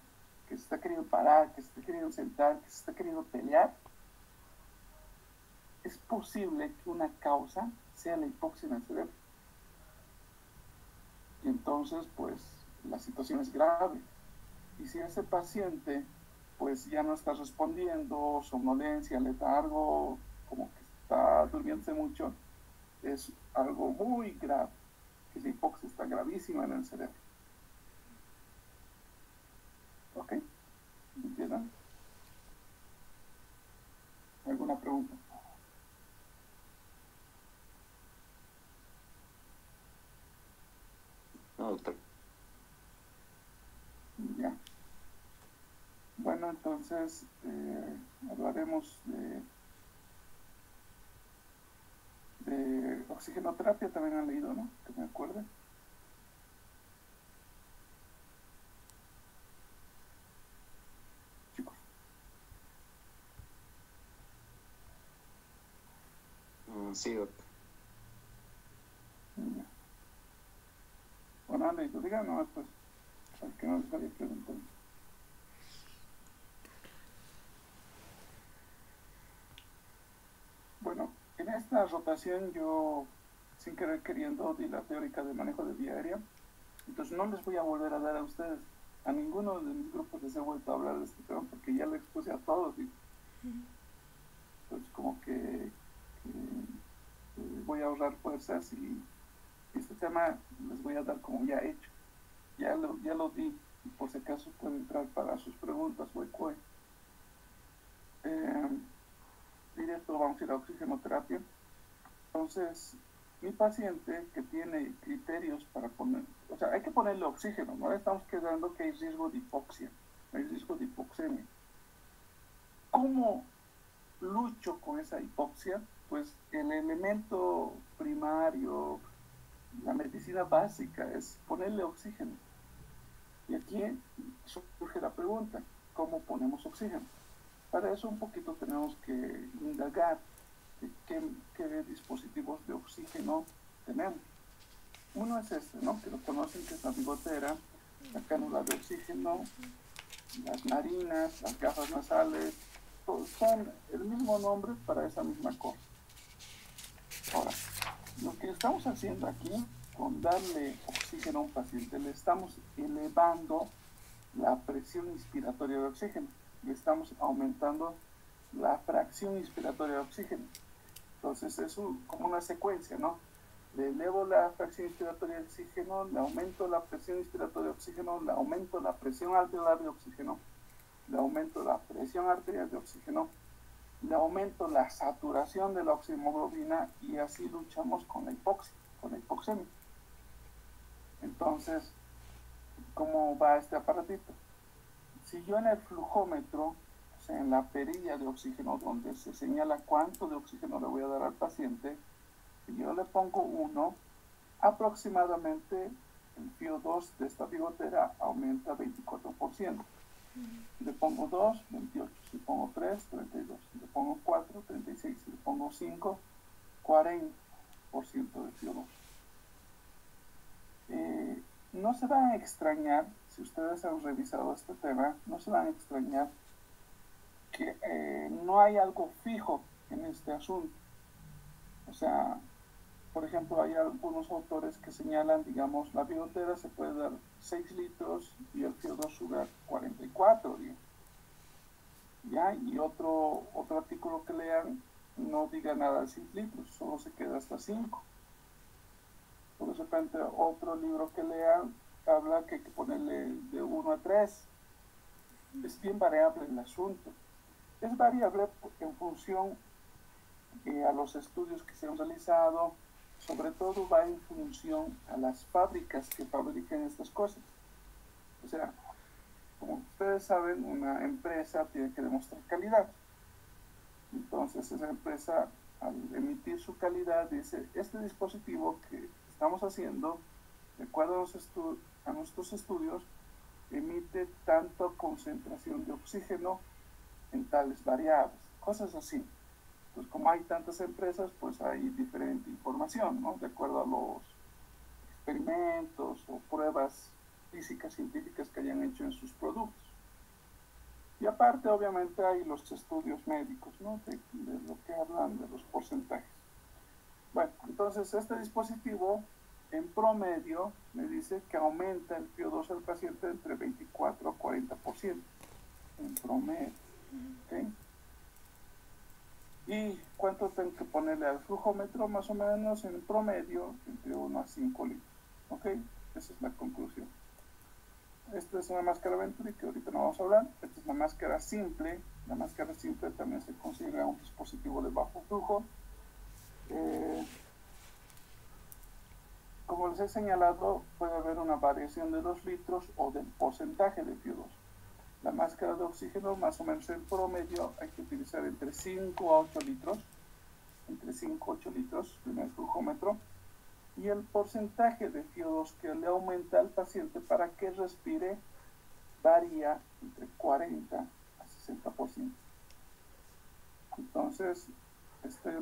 que se está queriendo parar, que se está queriendo sentar, que se está queriendo pelear, es posible que una causa sea la hipoxia en el cerebro. Y entonces, pues, la situación es grave. Y si ese paciente, pues, ya no está respondiendo, somnolencia, letargo, como que está durmiéndose mucho, es algo muy grave, que la hipoxia está gravísima en el cerebro. ¿Ok? ¿Entienden? ¿Alguna pregunta? No, doctor. Ya. Bueno, entonces hablaremos de oxigenoterapia, también han leído, ¿no? Que me acuerde. Chicos. Sí, doctor. Ya. Bueno, han leído, digan nomás, pues, al que no les vaya preguntando. Bueno, en esta rotación yo, sin querer queriendo, di la teórica de manejo de vía aérea. Entonces no les voy a volver a dar a ustedes. A ninguno de mis grupos les he vuelto a hablar de este tema porque ya lo expuse a todos. Entonces como que voy a ahorrar fuerzas y este tema les voy a dar como ya hecho. Ya lo di y por si acaso puede entrar para sus preguntas o ECOE. Directo vamos a ir a oxigenoterapia. Entonces, mi paciente que tiene criterios para poner, o sea, hay que ponerle oxígeno, no estamos quedando que hay riesgo de hipoxia, hay riesgo de hipoxemia. ¿Cómo lucho con esa hipoxia? Pues el elemento primario, la medicina básica es ponerle oxígeno. Y aquí surge la pregunta, ¿cómo ponemos oxígeno? Para eso un poquito tenemos que indagar qué dispositivos de oxígeno tenemos. Uno es este, ¿no? Que lo conocen, que es la bigotera, la cánula de oxígeno, las narinas, las gafas nasales, todos son el mismo nombre para esa misma cosa. Ahora, lo que estamos haciendo aquí, con darle oxígeno a un paciente, le estamos elevando la presión inspiratoria de oxígeno, le estamos aumentando la fracción inspiratoria de oxígeno. Entonces es como una secuencia, ¿no? Le elevo la fracción inspiratoria de oxígeno, le aumento la presión inspiratoria de oxígeno, le aumento la presión alveolar de oxígeno, le aumento la presión arterial de oxígeno, le aumento la saturación de la oxihemoglobina y así luchamos con la hipoxia, con la hipoxemia. Entonces, ¿cómo va este aparatito? Si yo en el flujómetro, o sea, en la perilla de oxígeno, donde se señala cuánto de oxígeno le voy a dar al paciente, si yo le pongo 1, aproximadamente el PO2 de esta bigotera aumenta 24%. Si le pongo 2, 28. Si le pongo 3, 32. Si le pongo 4, 36. Si le pongo 5, 40% de PO2. No se van a extrañar, si ustedes han revisado este tema, no se van a extrañar que no hay algo fijo en este asunto. O sea, por ejemplo, hay algunos autores que señalan, digamos, la bigotera se puede dar 6 litros y el PO2 sube a 44, digamos. ¿Ya? Y otro artículo que lean no diga nada de 6 litros, solo se queda hasta 5. Por de repente otro libro que lean habla que hay que ponerle de 1 a 3. Es bien variable el asunto. Es variable en función a los estudios que se han realizado, sobre todo va en función a las fábricas que fabrican estas cosas. O sea, como ustedes saben, una empresa tiene que demostrar calidad. Entonces esa empresa, al emitir su calidad, dice, este dispositivo que estamos haciendo, de acuerdo a nuestros estudios, emite tanta concentración de oxígeno en tales variables, cosas así. Pues como hay tantas empresas, pues hay diferente información, ¿no? De acuerdo a los experimentos o pruebas físicas, científicas que hayan hecho en sus productos. Y aparte, obviamente, hay los estudios médicos, ¿no? De lo que hablan de los porcentajes. Bueno, entonces este dispositivo, en promedio, me dice que aumenta el PO2 del paciente entre 24 a 40%. En promedio. ¿Okay? ¿Y cuánto tengo que ponerle al flujómetro? Más o menos en promedio entre 1 a 5 litros. ¿Ok? Esa es la conclusión. Esta es una máscara Venturi que ahorita no vamos a hablar. Esta es la máscara simple. La máscara simple también se considera un dispositivo de bajo flujo. Como les he señalado, puede haber una variación de los litros o del porcentaje de PO2. La máscara de oxígeno, más o menos en promedio, hay que utilizar entre 5 a 8 litros. Entre 5 a 8 litros, primer flujómetro. Y el porcentaje de PO2 que le aumenta al paciente para que respire varía entre 40 a 60%. Entonces,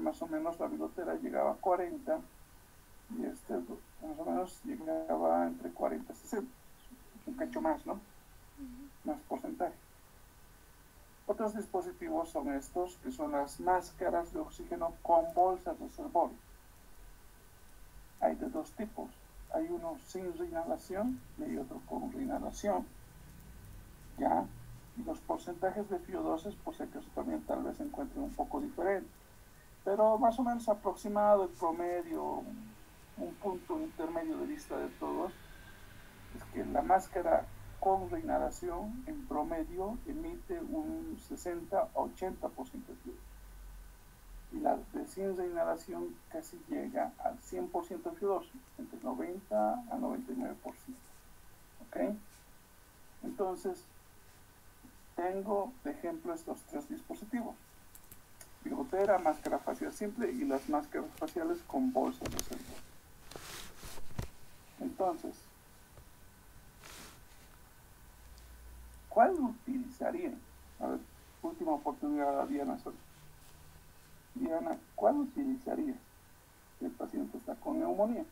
más o menos la bilotera llegaba a 40 y más o menos llegaba entre 40 y 60. Un cacho más, ¿no? Más porcentaje. Otros dispositivos son estos, que son las máscaras de oxígeno con bolsas reservorias. Hay de dos tipos. Hay uno sin reinhalación y hay otro con reinhalación. ¿Ya? Y los porcentajes de PO2, por si acaso también tal vez se encuentren un poco diferentes. Pero más o menos aproximado, el promedio, un punto intermedio de vista de todos, es que la máscara con reinhalación en promedio emite un 60 a 80% de PO2. Y la de sin reinhalación casi llega al 100% de PO2, entre 90 a 99%. ¿Ok? Entonces, tengo de ejemplo estos tres dispositivos. Bigotera, máscara facial simple y las máscaras faciales con bolsas de sensor. Entonces, ¿cuál utilizarían? A ver, última oportunidad a Diana Soto. Diana, ¿cuál utilizaría si el paciente está con neumonía?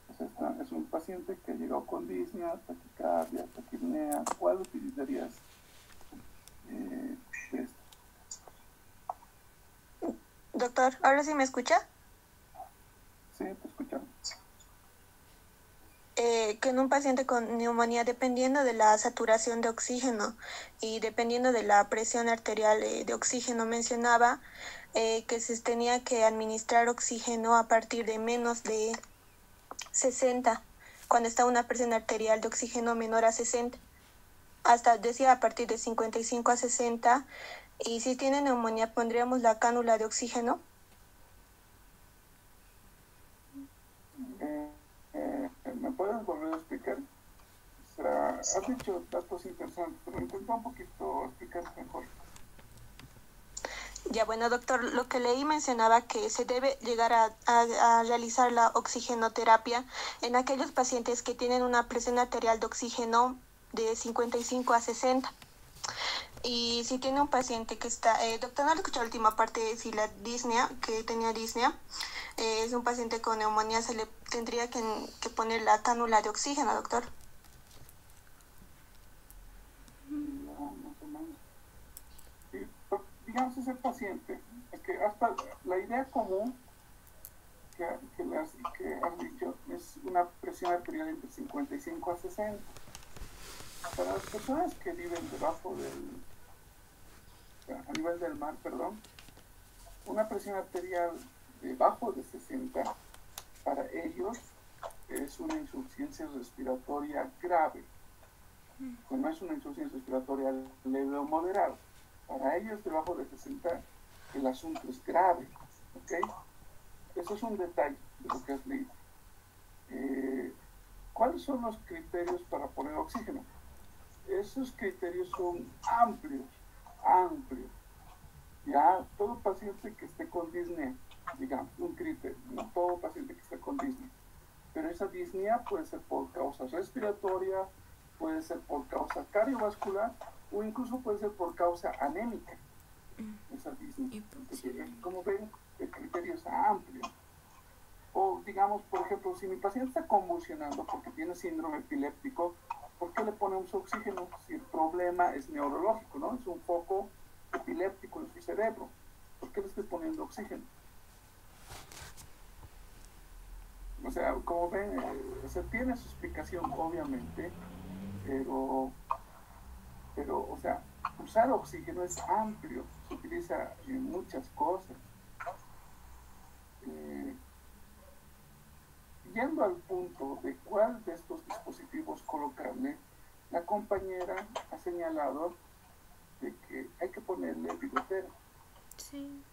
O sea, es un paciente que ha llegado con disnea, taquicardia, taquipnea. ¿Cuál utilizarías de esto? Doctor, ¿ahora sí me escucha? Sí, te escuchamos. Que en un paciente con neumonía, dependiendo de la saturación de oxígeno y dependiendo de la presión arterial de oxígeno, mencionaba que se tenía que administrar oxígeno a partir de menos de 60, cuando está una presión arterial de oxígeno menor a 60. Hasta decía a partir de 55 a 60. Y si tiene neumonía, pondríamos la cánula de oxígeno. ¿Me puedes volver a explicar? O sea, has dicho datos interesantes, pero intenta un poquito explicar mejor. Ya, bueno, doctor, lo que leí mencionaba que se debe llegar a realizar la oxigenoterapia en aquellos pacientes que tienen una presión arterial de oxígeno de 55 a 60. Y si tiene un paciente que está, doctor, no le escuché la última parte, si la disnea, que tenía disnea, es un paciente con neumonía, se le tendría que poner la cánula de oxígeno, doctor. No, más o menos. Sí, digamos, ese paciente, es que hasta la idea común que has dicho es una presión arterial entre 55 a 60. Para las personas que viven a nivel del mar, perdón, una presión arterial debajo de 60, para ellos es una insuficiencia respiratoria grave. No es una insuficiencia respiratoria leve o moderada. Para ellos debajo de 60 el asunto es grave, ¿ok? Eso es un detalle de lo que has leído. ¿Cuáles son los criterios para poner oxígeno? Esos criterios son amplios, amplios. Ya, todo paciente que esté con disnea, digamos, un criterio, no todo paciente que esté con disnea, pero esa disnea puede ser por causa respiratoria, puede ser por causa cardiovascular o incluso puede ser por causa anémica, esa disnea. Entonces, como ven, el criterio es amplio. O digamos, por ejemplo, si mi paciente está convulsionando porque tiene síndrome epiléptico, ¿por qué le ponemos oxígeno si el problema es neurológico, ¿no? Es un foco epiléptico en su cerebro? ¿Por qué le estoy poniendo oxígeno? O sea, como ven, se tiene su explicación, obviamente, pero, o sea, usar oxígeno es amplio, se utiliza en muchas cosas. Yendo al punto de cuál de estos dispositivos colocarle, la compañera ha señalado de que hay que ponerle bigotera. Sí.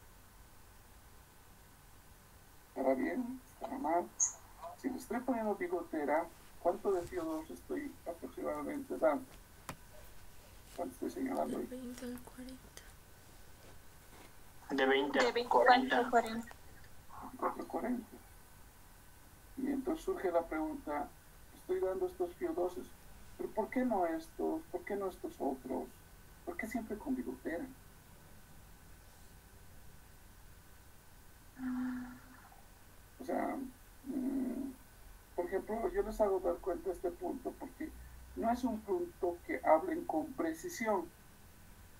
¿Estará bien? ¿Estará mal? Si le estoy poniendo bigotera, ¿cuánto de FIO2 estoy aproximadamente dando? ¿Cuánto estoy señalando ahí? De 20 al 40. De 20 De a 24 a 40. 40. 440. Y entonces surge la pregunta, estoy dando estos FIO2, pero ¿por qué no estos? ¿Por qué no estos otros? ¿Por qué siempre con bigotera? O sea, por ejemplo, yo les hago dar cuenta de este punto porque no es un punto que hablen con precisión.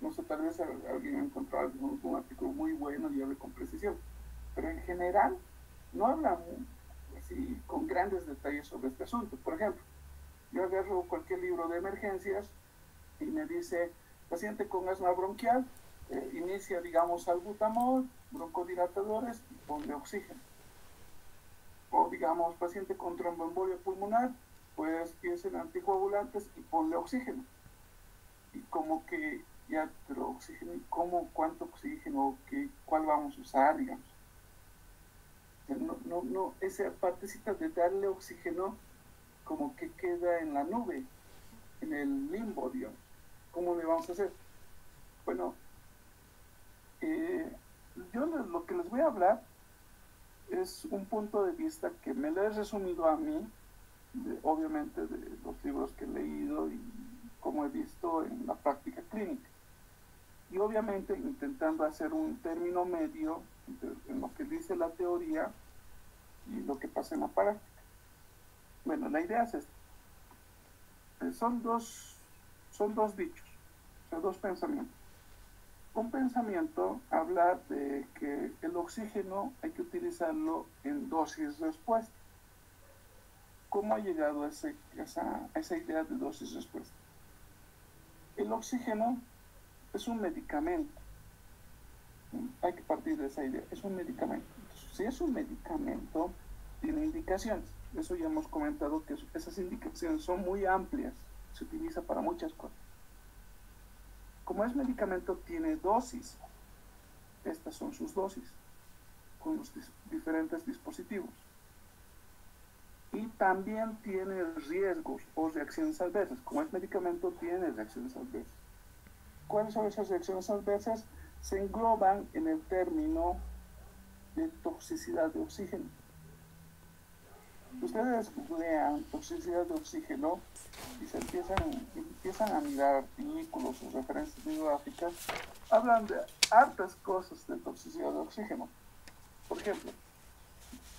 No sé, tal vez alguien ha encontrado algún artículo muy bueno y hable con precisión, pero en general no hablan así con grandes detalles sobre este asunto. Por ejemplo, yo agarro cualquier libro de emergencias y me dice, paciente con asma bronquial, inicia, digamos, salbutamol, broncodilatadores y ponle oxígeno. O, digamos, paciente con tromboembolia pulmonar, pues piensen anticoagulantes y ponle oxígeno. Y como que ya, pero oxígeno, ¿cómo? ¿Cuánto oxígeno? ¿Cuál vamos a usar, digamos? No, esa partecita de darle oxígeno como que queda en la nube, en el limbo, digamos. ¿Cómo le vamos a hacer? Bueno, yo lo que les voy a hablar es un punto de vista que me lo he resumido a mí, obviamente de los libros que he leído y como he visto en la práctica clínica. Y obviamente intentando hacer un término medio en lo que dice la teoría y lo que pasa en la práctica. Bueno, la idea es esta. Son dos dichos, o sea, dos pensamientos. Un pensamiento habla de que el oxígeno hay que utilizarlo en dosis respuesta. ¿Cómo ha llegado a esa idea de dosis respuesta? El oxígeno es un medicamento. Hay que partir de esa idea. Es un medicamento. Entonces, si es un medicamento, tiene indicaciones. Eso ya hemos comentado que esas indicaciones son muy amplias. Se utiliza para muchas cosas. Como es medicamento, tiene dosis. Estas son sus dosis con los diferentes dispositivos. Y también tiene riesgos o reacciones adversas. Como es medicamento, tiene reacciones adversas. ¿Cuáles son esas reacciones adversas? Se engloban en el término de toxicidad de oxígeno. Ustedes lean toxicidad de oxígeno y se empiezan a mirar artículos o referencias bibliográficas, hablan de hartas cosas de toxicidad de oxígeno. Por ejemplo,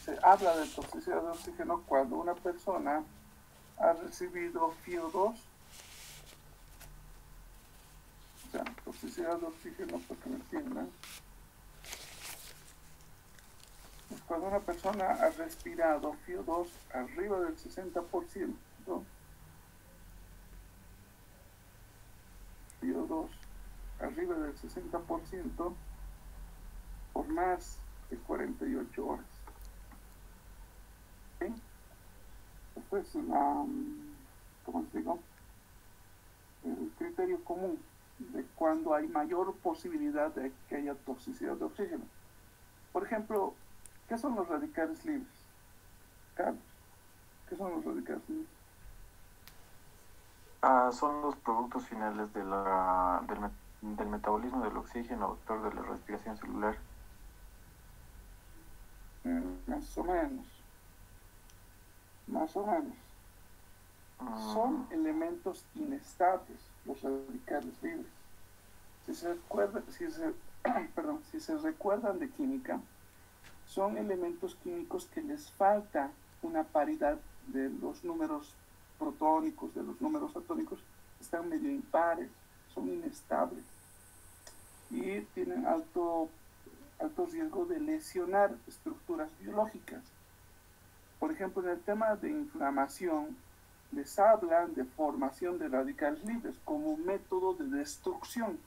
se habla de toxicidad de oxígeno cuando una persona ha recibido FIO2, o sea, toxicidad de oxígeno, para que me entiendan, pues cuando una persona ha respirado FIO2 arriba del 60%, FIO2 arriba del 60% por más de 48 horas. ¿Sí? Esto es ¿cómo les digo? El criterio común de cuando hay mayor posibilidad de que haya toxicidad de oxígeno. Por ejemplo, ¿qué son los radicales libres? Carlos, ¿qué son los radicales libres? Son los productos finales del metabolismo del oxígeno, doctor, de la respiración celular. Más o menos. Más o menos. Son elementos inestables, los radicales libres. Si se recuerdan de química, son elementos químicos que les falta una paridad de los números protónicos, de los números atómicos, están medio impares, son inestables y tienen alto riesgo de lesionar estructuras biológicas. Por ejemplo, en el tema de inflamación, les hablan de formación de radicales libres como un método de destrucción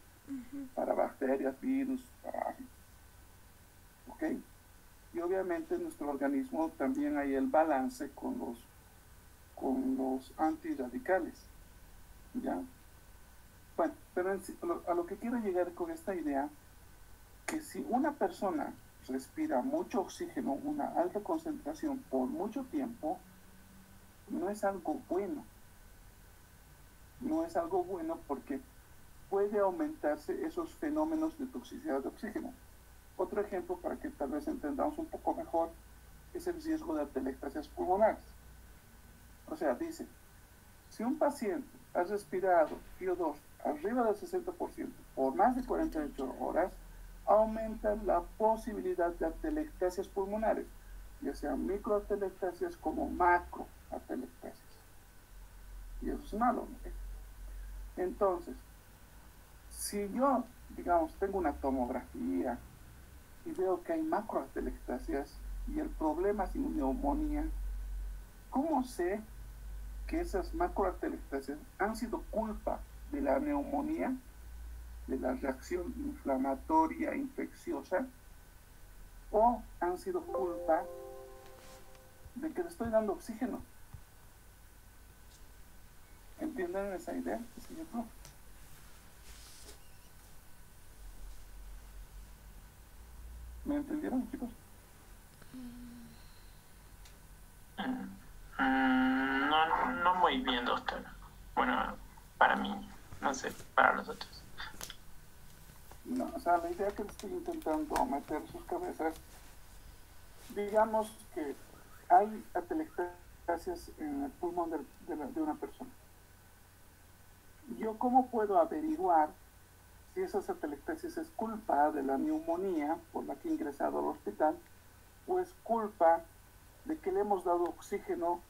para bacterias, virus, parásitos. ¿Ok? Y obviamente en nuestro organismo también hay el balance con los antirradicales. ¿Ya? Bueno, pero a lo que quiero llegar con esta idea, que si una persona respira mucho oxígeno, una alta concentración por mucho tiempo, no es algo bueno. No es algo bueno porque puede aumentarse esos fenómenos de toxicidad de oxígeno. Otro ejemplo, para que tal vez entendamos un poco mejor, es el riesgo de atelectasias pulmonares. O sea, dice, si un paciente ha respirado VO2 arriba del 60% por más de 48 horas, aumenta la posibilidad de atelectasias pulmonares, ya sean microatelectasias como macroatelectasias. Y eso es malo, ¿no? Entonces, si yo, digamos, tengo una tomografía y veo que hay macroatelectasias y el problema es neumonía, ¿cómo sé que esas macroatelectasias han sido culpa de la neumonía, de la reacción inflamatoria infecciosa, o han sido culpa de que le estoy dando oxígeno? ¿Entienden esa idea? ¿Sí, no? ¿Me entendieron, chicos? No muy bien, doctor. Bueno, para mí, no sé, para nosotros. No, o sea, la idea que estoy intentando meter en sus cabezas, digamos que hay atelectasias en el pulmón de una persona. ¿Yo cómo puedo averiguar si esas atelectasias es culpa de la neumonía por la que ha ingresado al hospital o es culpa de que le hemos dado oxígeno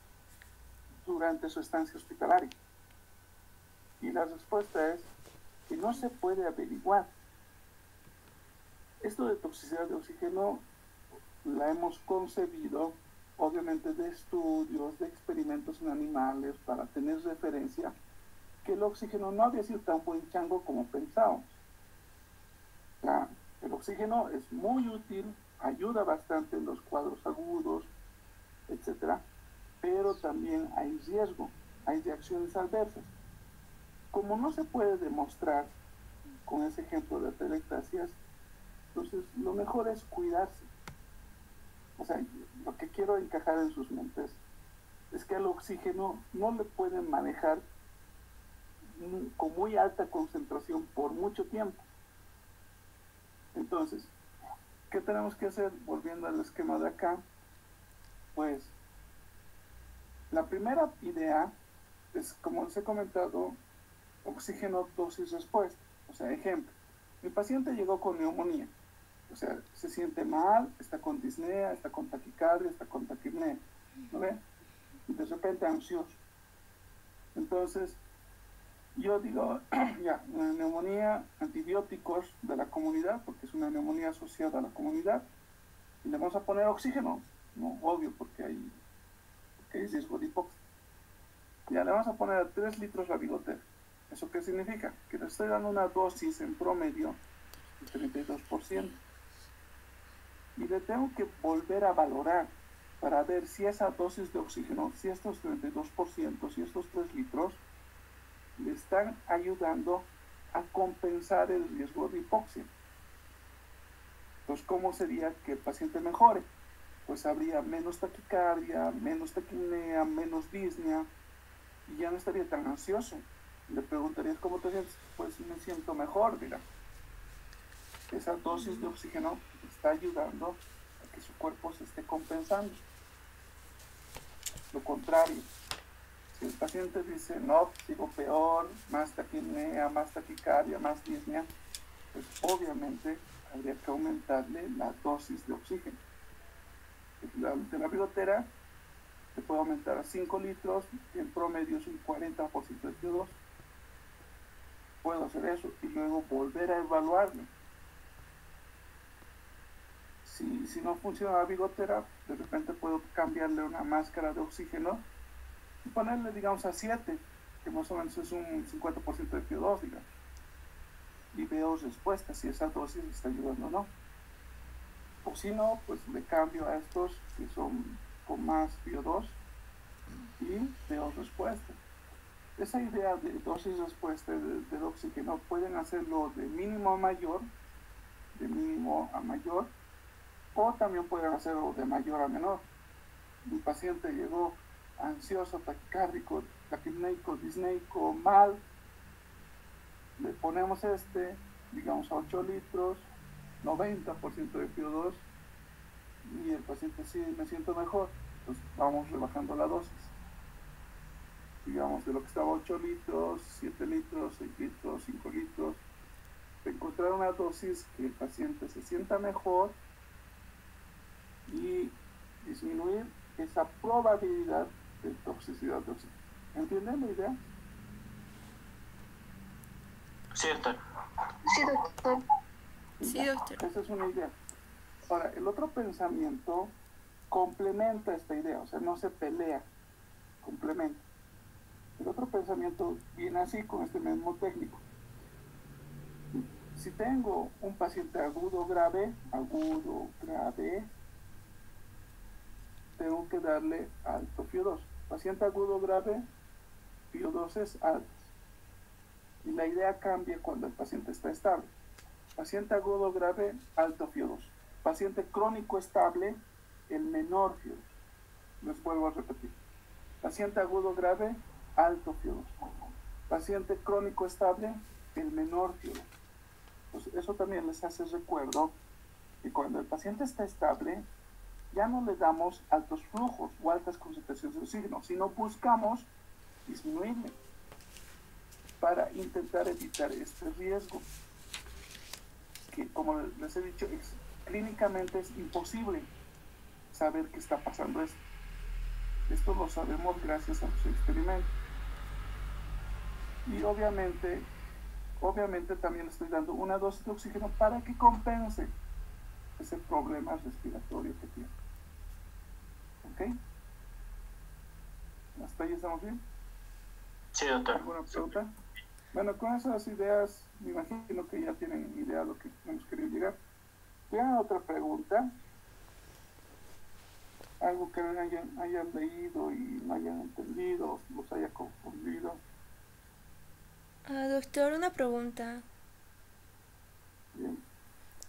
durante su estancia hospitalaria? Y la respuesta es que no se puede averiguar. Esto de toxicidad de oxígeno la hemos concebido obviamente de estudios, de experimentos en animales para tener referencia que el oxígeno no había sido tan buen chango como pensábamos. El oxígeno es muy útil, ayuda bastante en los cuadros agudos, etcétera, pero también hay riesgo, hay reacciones adversas. Como no se puede demostrar con ese ejemplo de atelectasias, entonces lo mejor es cuidarse. O sea, lo que quiero encajar en sus mentes es que al oxígeno no le pueden manejar con muy alta concentración por mucho tiempo. Entonces, ¿qué tenemos que hacer? Volviendo al esquema de acá, pues la primera idea es, como les he comentado, oxígeno, dosis, respuesta. O sea, ejemplo, mi paciente llegó con neumonía, o sea, se siente mal, está con disnea, está con taquicardia, está con taquipnea, ¿no ve? Y de repente ansioso. Entonces, yo digo, ya, una neumonía, antibióticos de la comunidad, porque es una neumonía asociada a la comunidad, y le vamos a poner oxígeno, no, obvio, porque hay riesgo de hipoxia. Ya le vamos a poner 3 litros la bigotera. ¿Eso qué significa? Que le estoy dando una dosis en promedio de 32%. Y le tengo que volver a valorar para ver si esa dosis de oxígeno, si estos 32%, si estos 3 litros, le están ayudando a compensar el riesgo de hipoxia. Entonces, ¿cómo sería que el paciente mejore? Pues habría menos taquicardia, menos taquipnea, menos disnea, y ya no estaría tan ansioso. Le preguntarías cómo te sientes, pues me siento mejor, mira. Esa dosis de oxígeno está ayudando a que su cuerpo se esté compensando. Lo contrario, si el paciente dice, no, sigo peor, más taquipnea, más taquicardia, más disnea, pues obviamente habría que aumentarle la dosis de oxígeno. De la bigotera se puede aumentar a 5 litros, que en promedio es un 40% de CO2. Puedo hacer eso y luego volver a evaluarlo. Si no funciona la bigotera, de repente puedo cambiarle una máscara de oxígeno y ponerle, digamos, a 7, que más o menos es un 50% de CO2, digamos. Y veo respuesta si esa dosis está ayudando o no. O si no, pues le cambio a estos que son con más CO2 y veo respuesta. Esa idea de dosis respuesta del oxígeno pueden hacerlo de mínimo a mayor, o también pueden hacerlo de mayor a menor. Un paciente llegó ansioso, taquicárdico, taquipneico, disneico, mal, le ponemos digamos a 8 litros, 90% de CO2, y el paciente sí, me siento mejor, entonces vamos rebajando la dosis. Digamos, de lo que estaba 8 litros, 7 litros, 6 litros, 5 litros, encontrar una dosis que el paciente se sienta mejor y disminuir esa probabilidad de toxicidad de oxígeno. ¿Entienden la idea? Sí, doctor. Sí, doctor. Sí, doctor. Esa es una idea. Ahora, el otro pensamiento complementa esta idea, o sea, no se pelea, complementa. El otro pensamiento viene así, con este mismo técnico. Si tengo un paciente agudo grave, tengo que darle alto FIO2. Paciente agudo grave, FIO2 altas. Y la idea cambia cuando el paciente está estable. Paciente agudo grave, alto FIO2. Paciente crónico estable, el menor FIO2. Les vuelvo a repetir. Paciente agudo grave, alto FIO2. Paciente crónico estable, el menor FIO2. Pues eso también les hace recuerdo que cuando el paciente está estable, ya no le damos altos flujos o altas concentraciones de oxígeno, sino buscamos disminuirle para intentar evitar este riesgo, que como les he dicho, clínicamente es imposible saber qué está pasando esto. Esto lo sabemos gracias a los experimentos. Y obviamente también le estoy dando una dosis de oxígeno para que compense ese problema respiratorio que tiene. ¿Ok? ¿Hasta ahí estamos bien? Sí, doctor. ¿Alguna pregunta? Bueno, con esas ideas, me imagino que ya tienen idea de lo que hemos querido llegar. ¿Tienen otra pregunta? Algo que hayan leído y no hayan entendido, los haya confundido. Doctor, una pregunta. Bien.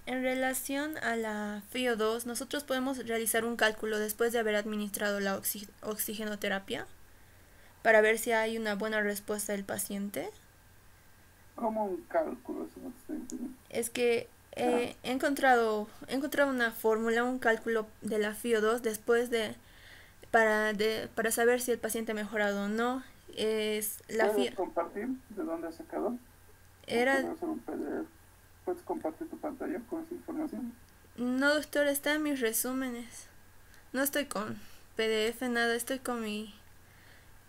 En relación a la FIO2, ¿nosotros podemos realizar un cálculo después de haber administrado la oxigenoterapia para ver si hay una buena respuesta del paciente? ¿Cómo un cálculo? Eso no te estoy entendiendo. Es que he encontrado una fórmula, un cálculo de la FIO2 después para saber si el paciente ha mejorado o no. ¿Puedes compartir de dónde has sacado? ¿Puedes hacer un PDF? ¿Puedes compartir tu pantalla con esa información? No, doctor, está en mis resúmenes. No estoy con PDF, nada, estoy con mi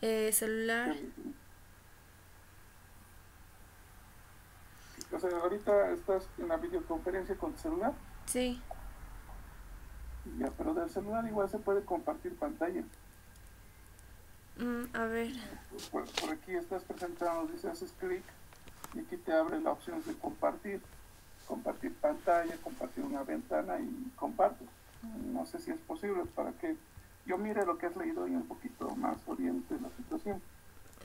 celular. O sea, ahorita estás en la videoconferencia con tu celular. Sí. Ya, pero del celular igual se puede compartir pantalla. A ver. Por aquí estás presentando, dice, haces clic y aquí te abre la opción de compartir pantalla, compartir una ventana y comparto. No sé si es posible para que yo mire lo que has leído y un poquito más oriente la situación.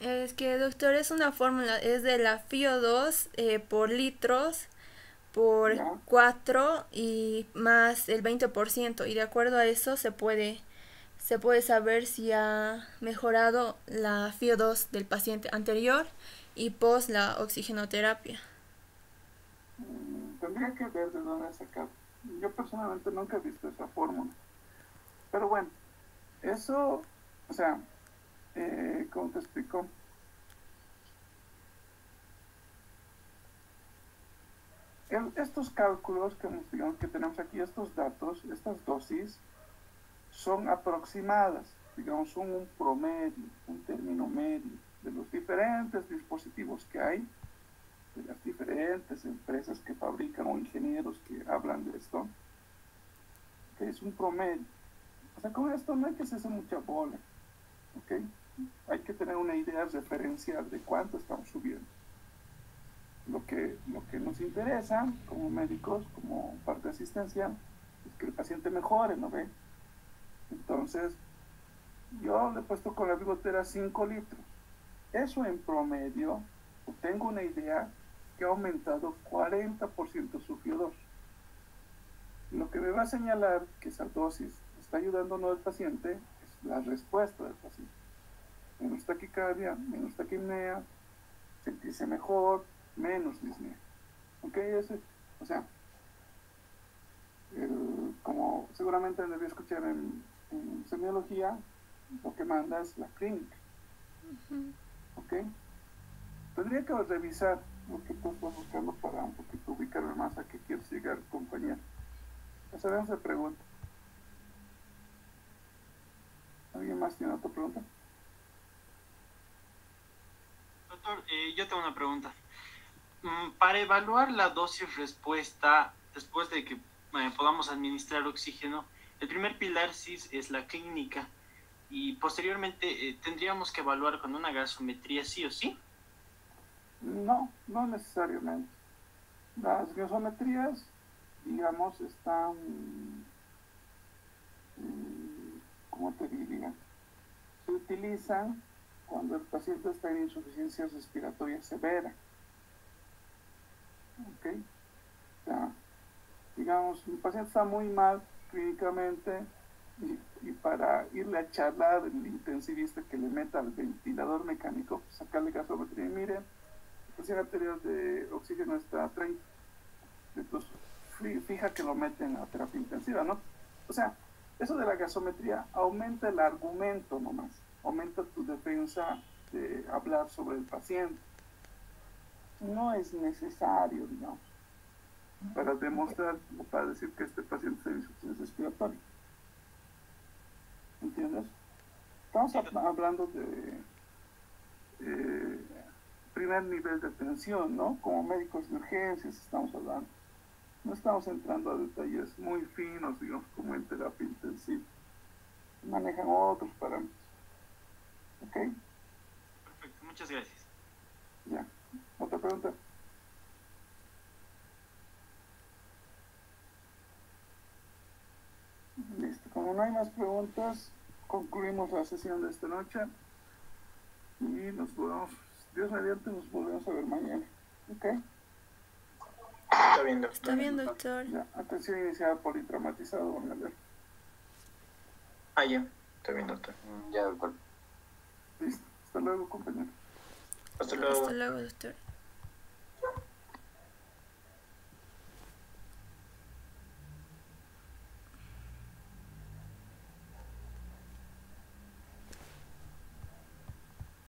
Es que, doctor, es una fórmula, es de la FiO2 por litros por ¿Ya? 4 y más el 20%, y de acuerdo a eso se puede saber si ha mejorado la FiO2 del paciente anterior y post la oxigenoterapia. Tendría que ver de dónde sacar. Yo personalmente nunca he visto esa fórmula. Pero bueno, eso, o sea, ¿cómo te explico? Estos cálculos que, digamos, que tenemos aquí, estos datos, estas dosis, son aproximadas, digamos, son un promedio, un término medio de los diferentes dispositivos que hay, de las diferentes empresas que fabrican o ingenieros que hablan de esto, que es un promedio. O sea, con esto no hay que hacerse mucha bola, ¿ok? Hay que tener una idea referencial de cuánto estamos subiendo. Lo que nos interesa como médicos, como parte asistencial, es que el paciente mejore, ¿no ve? Entonces, yo le he puesto con la bigotera 5 litros. Eso en promedio, tengo una idea que ha aumentado 40% su FiO2. Lo que me va a señalar que esa dosis está ayudando o no al paciente es la respuesta del paciente. Menos taquicardia, menos taquimnea, sentirse mejor, menos disnea. ¿Ok? O sea, como seguramente debí escuchar en semiología, lo que manda es la clínica. ¿Ok? Tendría que revisar lo que tú estás buscando para un poquito ubicarme más a qué quieres llegar, compañero. Esa vez se pregunta. ¿Alguien más tiene otra pregunta? Doctor, yo tengo una pregunta. Para evaluar la dosis respuesta después de que podamos administrar oxígeno, el primer pilar sí es la clínica y posteriormente tendríamos que evaluar con una gasometría sí o sí. No, no necesariamente. Las gasometrías, digamos, están, ¿cómo te diría? Se utilizan cuando el paciente está en insuficiencia respiratoria severa. ¿Ok? O sea, digamos, el paciente está muy mal clínicamente y para irle a charlar el intensivista que le meta al ventilador mecánico, pues sacarle gasometría y miren, la presión arterial de oxígeno está a 30. Entonces, fija que lo meten a terapia intensiva, ¿no? O sea, eso de la gasometría aumenta el argumento nomás, aumenta tu defensa de hablar sobre el paciente. No es necesario, digamos, para demostrar o para decir que este paciente tiene insuficiencia respiratoria. ¿Entiendes? Estamos hablando de primer nivel de atención, ¿no? Como médicos de urgencias estamos hablando. No estamos entrando a detalles muy finos, digamos, como en terapia intensiva. Manejan otros parámetros. ¿Ok? Perfecto, muchas gracias. Ya. ¿Otra pregunta? Listo. Como no hay más preguntas, concluimos la sesión de esta noche y nos volvemos, Dios mediante, nos volvemos a ver mañana. ¿Ok? Está bien, doctor. Está bien, doctor. Ya. Atención inicial politraumatizado, van a ver. Ah, ya. Está bien, doctor. Ya, doctor. Listo. Hasta luego, compañero. Hasta luego. Hasta luego, doctor.